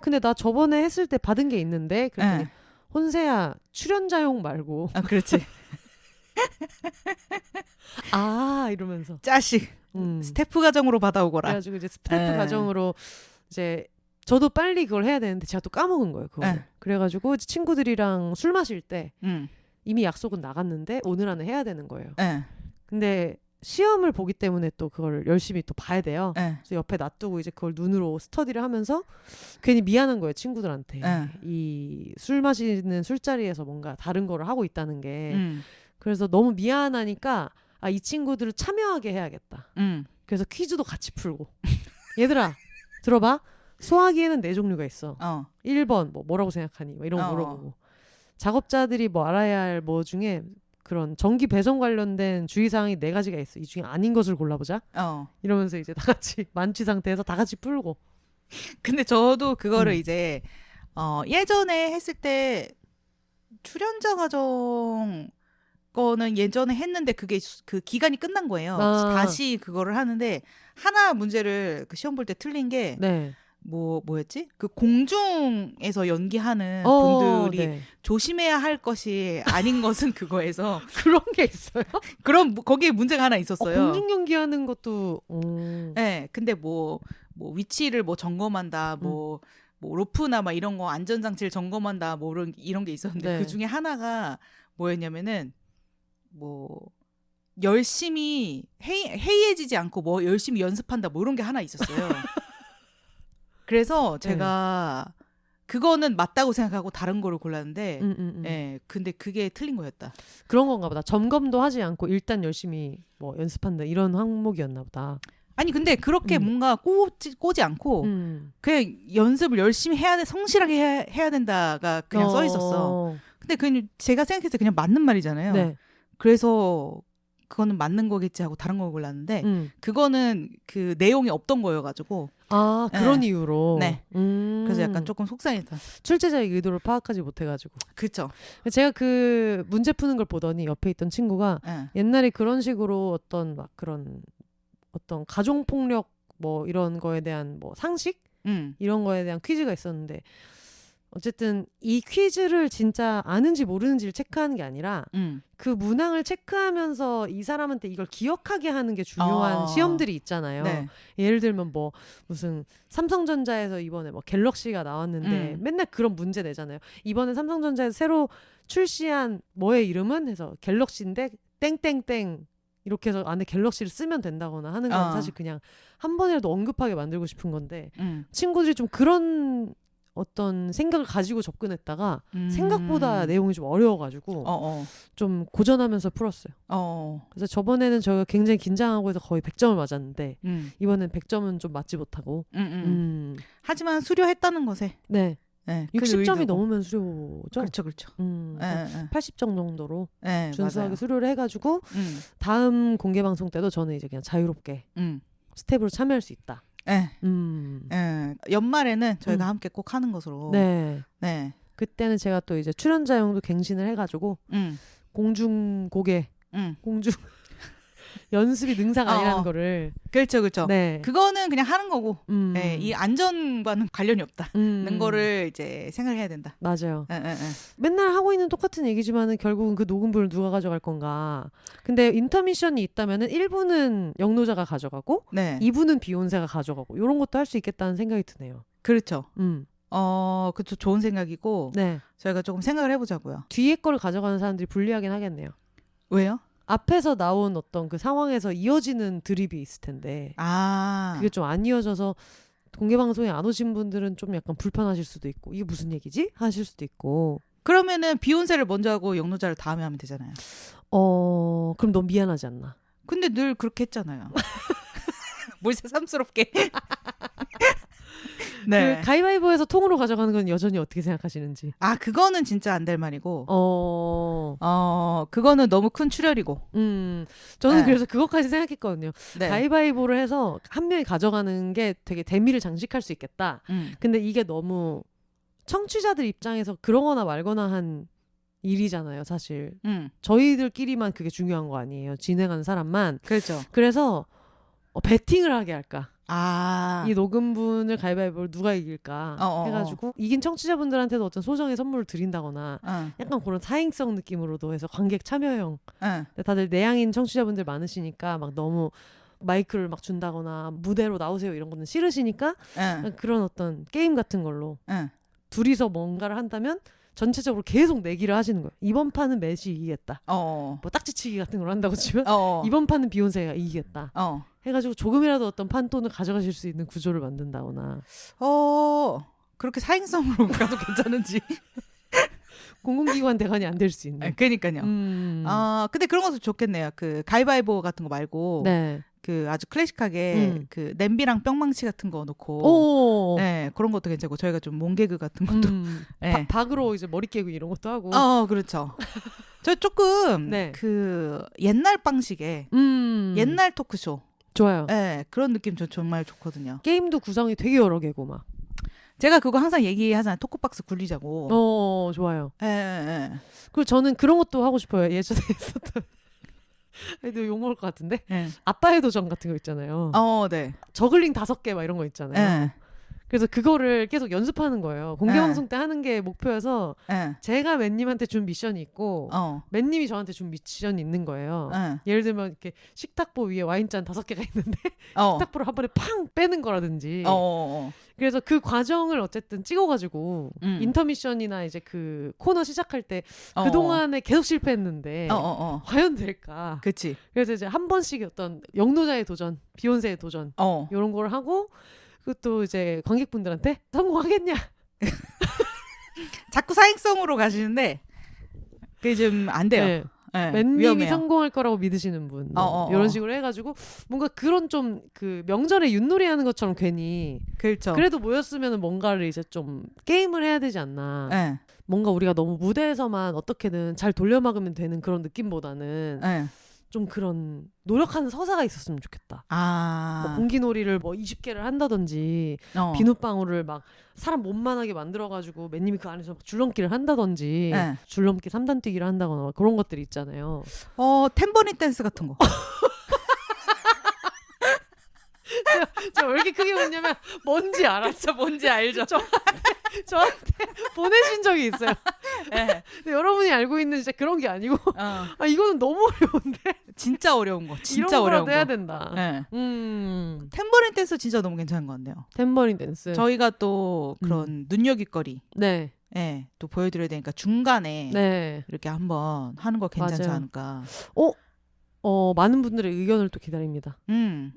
근데 나 저번에 했을 때 받은 게 있는데 그랬더니 혼세야 출연자용 말고 그렇지. 이러면서 짜식 스태프 과정으로 받아오거라. 그래가지고 이제 스태프 과정으로 이제 저도 빨리 그걸 해야 되는데 제가 또 까먹은 거예요. 그걸. 그래가지고 친구들이랑 술 마실 때 이미 약속은 나갔는데 오늘 안에 해야 되는 거예요. 근데 시험을 보기 때문에 또 그걸 열심히 또 봐야 돼요. 그래서 옆에 놔두고 이제 그걸 눈으로 스터디를 하면서 괜히 미안한 거예요, 친구들한테. 이 술 마시는 술자리에서 뭔가 다른 거를 하고 있다는 게. 그래서 너무 미안하니까 이 친구들을 참여하게 해야겠다. 그래서 퀴즈도 같이 풀고. 얘들아, 들어봐. 소화기에는 4종류가 있어. 1번 뭐라고 생각하니? 이런 거 물어보고. 작업자들이 뭐 알아야 할 뭐 중에 그런 전기 배선 관련된 주의사항이 4가지가 있어. 이 중에 아닌 것을 골라보자. 이러면서 이제 다 같이 만취 상태에서 다 같이 풀고. 근데 저도 그거를 이제 예전에 했을 때 출연자 과정 거는 예전에 했는데 그게 그 기간이 끝난 거예요. 다시 그거를 하는데 하나 문제를 그 시험 볼 때 틀린 게 뭐였지? 그 공중에서 연기하는 분들이 네. 조심해야 할 것이 아닌 것은 그거에서 그런 게 있어요? 그럼 거기에 문제가 하나 있었어요. 공중 연기하는 것도 네, 근데 뭐 위치를 뭐 점검한다, 뭐 로프나 막 이런 거 안전장치를 점검한다, 뭐 이런 게 있었는데 네. 그 중에 하나가 뭐였냐면은 뭐 열심히 해이해지지 않고 뭐 열심히 연습한다, 뭐 이런 게 하나 있었어요. 그래서 제가 그거는 맞다고 생각하고 다른 거를 골랐는데, 예, 근데 그게 틀린 거였다. 그런 건가 보다. 점검도 하지 않고 일단 열심히 뭐 연습한다 이런 항목이었나 보다. 아니 근데 그렇게 뭔가 꼬지 않고 그냥 연습을 열심히 성실하게 해야 된다가 그냥 써 있었어. 근데 그냥 제가 생각했을 때 그냥 맞는 말이잖아요. 네. 그래서 그거는 맞는 거겠지 하고 다른 걸 골랐는데 그거는 그 내용이 없던 거여가지고 그런 이유로 네. 그래서 약간 조금 속상했다. 출제자의 의도를 파악하지 못해가지고. 그렇죠. 제가 그 문제 푸는 걸 보더니 옆에 있던 친구가 옛날에 그런 식으로 어떤 막 그런 어떤 가정폭력 뭐 이런 거에 대한 뭐 상식 이런 거에 대한 퀴즈가 있었는데 어쨌든 이 퀴즈를 진짜 아는지 모르는지를 체크하는 게 아니라 그 문항을 체크하면서 이 사람한테 이걸 기억하게 하는 게 중요한 시험들이 있잖아요. 네. 예를 들면 뭐 무슨 삼성전자에서 이번에 뭐 갤럭시가 나왔는데 맨날 그런 문제 내잖아요. 이번에 삼성전자에서 새로 출시한 뭐의 이름은 해서 갤럭시인데 땡땡땡 이렇게 해서 안에 갤럭시를 쓰면 된다거나 하는 건 사실 그냥 한 번이라도 언급하게 만들고 싶은 건데 친구들이 좀 그런 어떤 생각을 가지고 접근했다가 생각보다 내용이 좀 어려워가지고 좀 고전하면서 풀었어요. 그래서 저번에는 저희가 굉장히 긴장하고 해서 거의 100점을 맞았는데 이번엔 100점은 좀 맞지 못하고 하지만 수료했다는 것에 네. 60점이 넘으면 수료죠? 그렇죠. 80점 정도로 준수하게 맞아요. 수료를 해가지고 다음 공개 방송 때도 저는 이제 그냥 자유롭게 스텝으로 참여할 수 있다. 연말에는 저희가 함께 꼭 하는 것으로. 네. 그때는 제가 또 이제 출연자용도 갱신을 해가지고 공중고개, 공중 연습이 능사가 아니라는 거를. 그렇죠. 네. 그거는 그냥 하는 거고, 네, 이 안전과는 관련이 없다는 거를 이제 생각해야 된다. 맞아요. 맨날 하고 있는 똑같은 얘기지만은 결국은 그 녹음부를 누가 가져갈 건가. 근데 인터미션이 있다면은 1부는 영노자가 가져가고, 네. 2부는 비욘세가 가져가고, 이런 것도 할 수 있겠다는 생각이 드네요. 그렇죠. 그쵸. 좋은 생각이고, 네. 저희가 조금 생각을 해보자고요. 뒤에 거를 가져가는 사람들이 불리하긴 하겠네요. 왜요? 앞에서 나온 어떤 그 상황에서 이어지는 드립이 있을 텐데 그게 좀 안 이어져서 공개 방송에 안 오신 분들은 좀 약간 불편하실 수도 있고 이게 무슨 얘기지? 하실 수도 있고. 그러면은 비욘세를 먼저 하고 영노자를 다음에 하면 되잖아요. 그럼 너무 미안하지 않나? 근데 늘 그렇게 했잖아요. 뭘 새삼스럽게. 네. 그 가위바위보에서 통으로 가져가는 건 여전히 어떻게 생각하시는지. 그거는 진짜 안 될 말이고. 그거는 너무 큰 출혈이고. 저는 그래서 그것까지 생각했거든요. 네. 가위바위보를 해서 한 명이 가져가는 게 되게 대미를 장식할 수 있겠다. 근데 이게 너무 청취자들 입장에서 그러거나 말거나 한 일이잖아요, 사실. 저희들끼리만 그게 중요한 거 아니에요. 진행하는 사람만. 그렇죠. 그래서 배팅을 하게 할까. 이 녹음분을 가위바위보를 누가 이길까 해가지고 이긴 청취자분들한테도 어떤 소정의 선물을 드린다거나 약간 그런 사행성 느낌으로도 해서 관객 참여형. 다들 내향인 청취자분들 많으시니까 막 너무 마이크를 막 준다거나 무대로 나오세요 이런 거는 싫으시니까 그런 어떤 게임 같은 걸로 둘이서 뭔가를 한다면 전체적으로 계속 내기를 하시는 거예요. 이번 판은 매시 이기겠다. 뭐 딱지치기 같은 걸 한다고 치면 이번 판은 비욘세가 이기겠다. 해가지고 조금이라도 어떤 판돈을 가져가실 수 있는 구조를 만든다거나. 그렇게 사행성으로 가도 괜찮은지. 공공기관 대관이 안 될 수 있는. 그러니까요. 근데 그런 것도 좋겠네요. 그 가위바위보 같은 거 말고. 네. 그 아주 클래식하게 그 냄비랑 뿅망치 같은 거 놓고 네, 그런 것도 괜찮고 저희가 좀 몽개그 같은 것도 네. 박으로 이제 머리 깨고 이런 것도 하고 그렇죠. 저 조금 네. 그 옛날 방식의 옛날 토크쇼 좋아요. 네, 그런 느낌 저 정말 좋거든요. 게임도 구성이 되게 여러 개고 막 제가 그거 항상 얘기하잖아요. 토크박스 굴리자고. 좋아요. 네. 그리고 저는 그런 것도 하고 싶어요. 예전에 있었던 애들 욕먹을 것 같은데 아빠의 도전 같은 거 있잖아요. 네. 저글링 5개 막 이런 거 있잖아요. 그래서 그거를 계속 연습하는 거예요. 공개방송 때 하는 게 목표여서 제가 맨님한테 준 미션이 있고 맨님이 저한테 준 미션이 있는 거예요. 예를 들면 이렇게 식탁보 위에 와인잔 5개가 있는데 식탁보를 한 번에 팡 빼는 거라든지 그래서 그 과정을 어쨌든 찍어가지고 인터미션이나 이제 그 코너 시작할 때 그동안에 계속 실패했는데 과연 될까? 그치. 그래서 이제 한 번씩 어떤 영노자의 도전, 비욘세의 도전 이런 걸 하고 그것도 이제 관객분들한테 성공하겠냐? 자꾸 사행성으로 가시는데 그게 좀 안 돼요. 네. 네, 맨님이 성공할 거라고 믿으시는 분 이런 식으로 해가지고 뭔가 그런 좀 그 명절에 윷놀이 하는 것처럼 괜히 그렇죠. 그래도 모였으면 뭔가를 이제 좀 게임을 해야 되지 않나. 네. 뭔가 우리가 너무 무대에서만 어떻게든 잘 돌려막으면 되는 그런 느낌보다는 좀 그런 노력하는 서사가 있었으면 좋겠다. 뭐 공기놀이를 뭐 20개를 한다든지 비눗방울을 막 사람 몸만하게 만들어가지고 맨님이 그 안에서 줄넘기를 한다든지 줄넘기 3단 뛰기를 한다거나 그런 것들이 있잖아요. 탬버린 댄스 같은 거. 저 왜 이렇게 크게 웃냐면 뭔지 알았죠. 뭔지 알죠. 저한테 보내신 적이 있어요. 네. 근데 여러분이 알고 있는 진짜 그런 게 아니고 이거는 너무 어려운데 진짜 어려운 거 진짜 어려운 거 해야 된다. 네. 탬버린 댄스 진짜 너무 괜찮은 것 같네요. 탬버린 댄스 저희가 또 그런 눈여깃거리 네, 또 보여드려야 되니까 중간에 이렇게 한번 하는 거 괜찮지 맞아요. 않을까. 많은 분들의 의견을 또 기다립니다.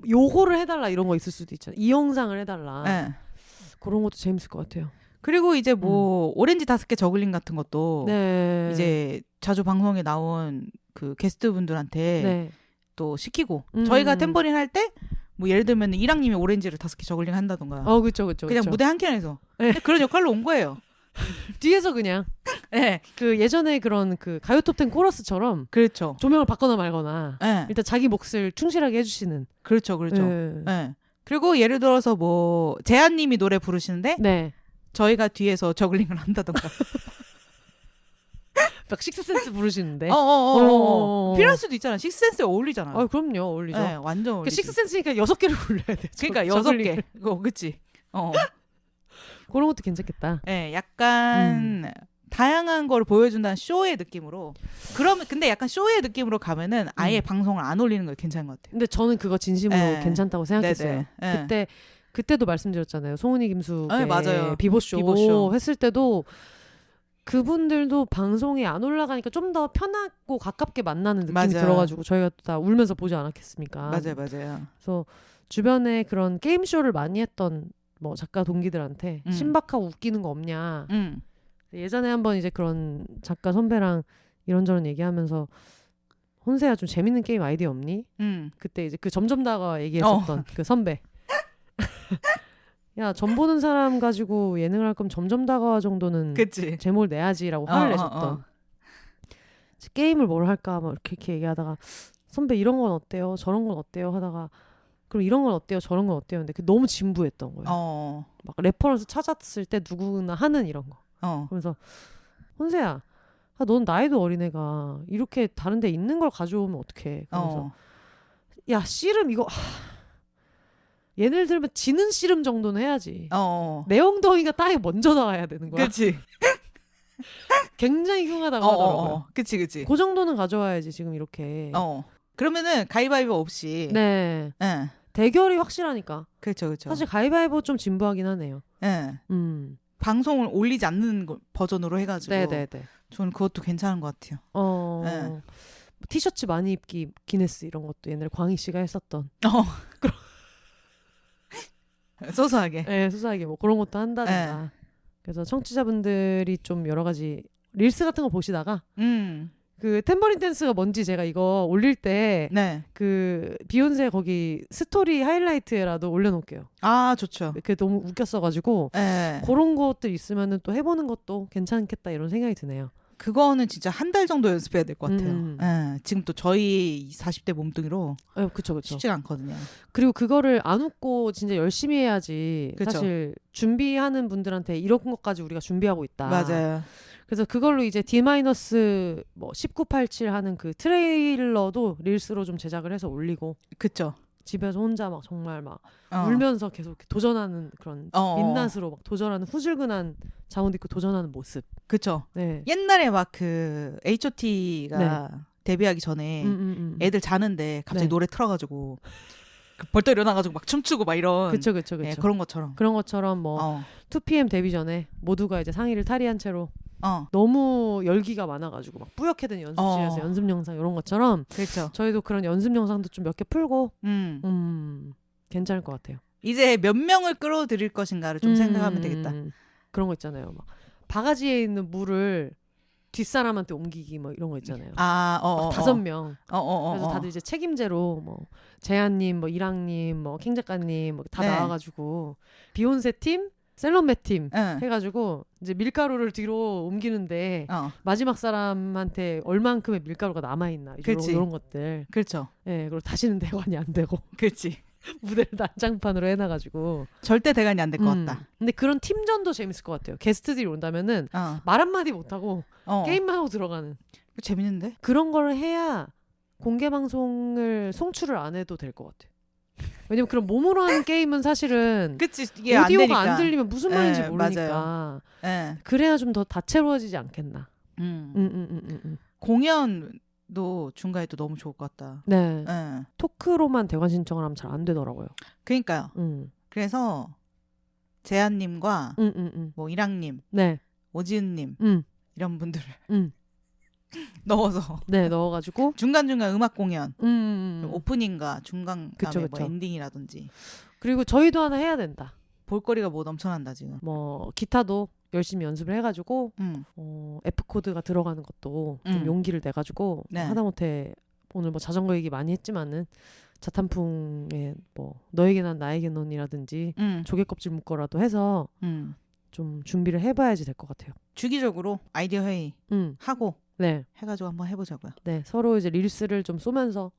요거를 해달라 이런 거 있을 수도 있잖아요. 이 영상을 해달라. 그런 것도 재밌을 것 같아요. 그리고 이제 뭐 오렌지 5개 저글링 같은 것도 이제 자주 방송에 나온 그 게스트분들한테 또 시키고 저희가 탬버린 할 때 뭐 예를 들면 이랑님이 오렌지를 5개 저글링 한다던가. 그쵸. 그냥 무대 한 켠에서 그런 역할로 온 거예요. 뒤에서 그냥 그 예전에 그런 그 가요톱10 코러스처럼 그렇죠. 조명을 바거나 말거나 일단 자기 몫을 충실하게 해주시는. 그렇죠. 그리고 예를 들어서 뭐 재한님이 노래 부르시는데 저희가 뒤에서 저글링을 한다던가. 막 식스센스 부르시는데. 필요할 수도 있잖아. 식스센스에 어울리잖아. 그럼요, 어울리죠. 완전 어울리죠. 식스센스니까 6개를 불러야 돼. 그러니까 6개. 그치. 그런 것도 괜찮겠다. 약간 다양한 걸 보여준다는 쇼의 느낌으로. 그러면 근데 약간 쇼의 느낌으로 가면은 아예 방송을 안 올리는 거 괜찮은 것 같아요. 근데 저는 그거 진심으로 괜찮다고 생각했어요. 그때도 말씀드렸잖아요. 송은이 김숙의 맞아요. 비보쇼 했을 때도 그분들도 방송에 안 올라가니까 좀 더 편하고 가깝게 만나는 느낌이 들어가지고 저희가 다 울면서 보지 않았겠습니까? 맞아요. 그래서 주변에 그런 게임쇼를 많이 했던 뭐 작가 동기들한테 신박하고 웃기는 거 없냐. 예전에 한번 이제 그런 작가 선배랑 이런저런 얘기하면서 혼세야 좀 재밌는 게임 아이디어 없니? 그때 이제 그 점점다가 얘기했었던 그 선배. 야, 점 보는 사람 가지고 예능을 할 거면 점점 다가와 정도는 그치. 제목을 내야지라고 화를 내셨던. 게임을 뭘 할까 막 이렇게 얘기하다가 선배 이런 건 어때요? 저런 건 어때요? 하다가 그럼 이런 건 어때요? 저런 건 어때요? 근데 너무 진부했던 거예요. 막 레퍼런스 찾았을 때 누구나 하는 이런 거. 그래서 혼세야, 넌 나이도 어린애가 이렇게 다른 데 있는 걸 가져오면 어떡해. 그래서 야, 씨름 이거 얘네를 들면 지는 씨름 정도는 해야지. 내 엉덩이가 땅에 먼저 나가야 되는 거야. 그치. 굉장히 흉하다고 하더라고요. 그치. 그 정도는 가져와야지 지금 이렇게. 그러면은 가위바위보 없이. 대결이 확실하니까. 그렇죠. 사실 가위바위보 좀 진부하긴 하네요. 방송을 올리지 않는 버전으로 해가지고. 네네네. 저는 그것도 괜찮은 것 같아요. 티셔츠 많이 입기 기네스 이런 것도 옛날에 광희 씨가 했었던. 소소하게. 네, 소소하게 뭐 그런 것도 한다든가. 그래서 청취자분들이 좀 여러 가지 릴스 같은 거 보시다가 그 탬버린 댄스가 뭔지 제가 이거 올릴 때 그 비욘세 거기 스토리 하이라이트라도 올려놓을게요. 좋죠. 그게 너무 웃겼어가지고 그런 것들 있으면은 또 해보는 것도 괜찮겠다 이런 생각이 드네요. 그거는 진짜 한 달 정도 연습해야 될 것 같아요. 지금 또 저희 40대 몸뚱이로 그쵸. 쉽지가 않거든요. 그리고 그거를 안 웃고 진짜 열심히 해야지. 그쵸. 사실 준비하는 분들한테 이런 것까지 우리가 준비하고 있다. 맞아요. 그래서 그걸로 이제 D-1987 하는 그 트레일러도 릴스로 좀 제작을 해서 올리고. 그쵸. 집에서 혼자 막 정말 막 울면서 계속 도전하는 그런 민낯으로 막 도전하는 후줄근한 잠옷 입고 도전하는 모습. 그쵸. 네. 옛날에 막 그 H.O.T.가 네. 데뷔하기 전에 애들 자는데 갑자기 네. 노래 틀어가지고 벌떡 일어나가지고 막 춤추고 막 이런. 그쵸. 네, 그런 것처럼. 그런 것처럼 뭐 2PM 데뷔 전에 모두가 이제 상의를 탈의한 채로 너무 열기가 많아가지고 막 뿌옇게 된 연습실에서 연습 영상 이런 것처럼 그렇죠. 저희도 그런 연습 영상도 좀 몇 개 풀고 괜찮을 것 같아요. 이제 몇 명을 끌어들일 것인가를 좀 생각하면 되겠다. 그런 거 있잖아요. 막 바가지에 있는 물을 뒷사람한테 옮기기 뭐 이런 거 있잖아요. 5명. 그래서 다들 이제 책임제로 뭐 재한님, 뭐 이랑님, 뭐 킹 작가님 뭐 다 네. 나와가지고 비욘세 팀, 셀럽매 팀 해가지고 이제 밀가루를 뒤로 옮기는데 마지막 사람한테 얼만큼의 밀가루가 남아있나 이런 것들. 그렇죠. 네, 그리고 다시는 대관이 안 되고. 그렇지. 무대를 난장판으로 해놔가지고 절대 대관이 안 될 것 같다. 근데 그런 팀전도 재밌을 것 같아요. 게스트들이 온다면은 말 한마디 못하고 게임만 하고 들어가는. 재밌는데? 그런 걸 해야 공개 방송을 송출을 안 해도 될 것 같아요. 왜냐면 그런 몸으로 하는 게임은 사실은 그치, 이게 오디오가 안 들리면 무슨 말인지 모르니까 그래야 좀 더 다채로워지지 않겠나. 공연도 중간에 또 너무 좋을 것 같다. 네. 토크로만 대관 신청을 하면 잘 안 되더라고요. 그러니까요. 그래서 재한님과 뭐 이랑님, 네. 오지은님 이런 분들을 넣어서 넣어가지고 중간중간 음악 공연 오프닝과 중간 그쵸. 뭐 엔딩이라든지 그리고 저희도 하나 해야 된다. 볼거리가 뭐 넘쳐난다 지금. 뭐 기타도 열심히 연습을 해가지고 F 코드가 들어가는 것도 좀 용기를 내가지고 네. 하다못해 오늘 뭐 자전거 얘기 많이 했지만은 자탄풍의 뭐 너에게 난 나에게 넌이라든지 조개 껍질 묶어라도 해서 좀 준비를 해봐야지 될 것 같아요. 주기적으로 아이디어 회의 하고 네. 해가지고 한번 해보자고요. 네, 서로 이제 릴스를 좀 쏘면서.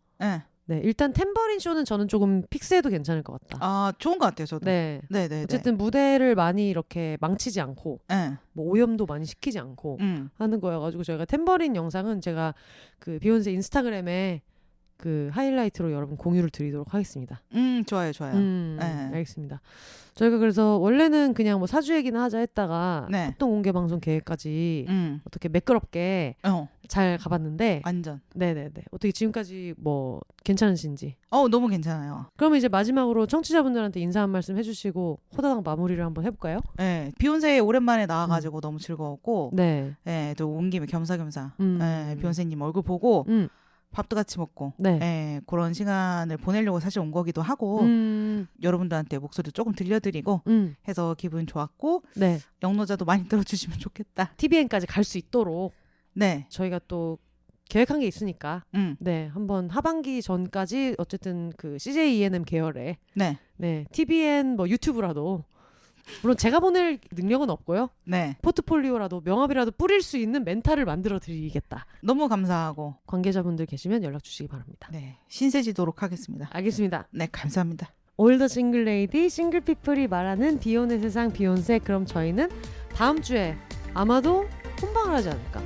네, 일단 탬버린 쇼는 저는 조금 픽스해도 괜찮을 것 같다. 좋은 것 같아요, 저도. 네. 어쨌든 무대를 많이 이렇게 망치지 않고, 뭐 오염도 많이 시키지 않고 하는 거여가지고 저희가 탬버린 영상은 제가 그 비욘세 인스타그램에 그 하이라이트로 여러분 공유를 드리도록 하겠습니다. 좋아요. 알겠습니다. 저희가 그래서 원래는 그냥 뭐 사주 얘기나 하자 했다가 합동 공개 방송 계획까지 어떻게 매끄럽게 잘 가봤는데 완전. 네네네. 어떻게 지금까지 뭐 괜찮으신지? 너무 괜찮아요. 그러면 이제 마지막으로 청취자분들한테 인사 한 말씀 해주시고 호다닥 마무리를 한번 해볼까요? 네, 비욘세 오랜만에 나와가지고 너무 즐거웠고, 또 온 김에 겸사겸사 비욘세님 얼굴 보고. 밥도 같이 먹고 그런 시간을 보내려고 사실 온 거기도 하고 여러분들한테 목소리도 조금 들려드리고 해서 기분 좋았고 영노자도 많이 들어주시면 좋겠다. TVN까지 갈 수 있도록 저희가 또 계획한 게 있으니까 한번 하반기 전까지 어쨌든 그 CJ ENM 계열의 TVN 뭐 유튜브라도 물론 제가 보낼 능력은 없고요. 포트폴리오라도 명함이라도 뿌릴 수 있는 멘탈을 만들어 드리겠다. 너무 감사하고 관계자분들 계시면 연락 주시기 바랍니다. 신세지도록 하겠습니다. 알겠습니다. 감사합니다. 올더 싱글 레이디 싱글 피플이 말하는 비욘의 세상 비욘세. 그럼 저희는 다음 주에 아마도 혼방을 하지 않을까.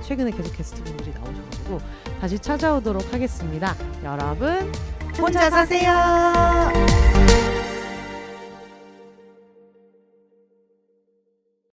최근에 계속 게스트분들이 나오셔가지고 다시 찾아오도록 하겠습니다. 여러분 혼자 사세요.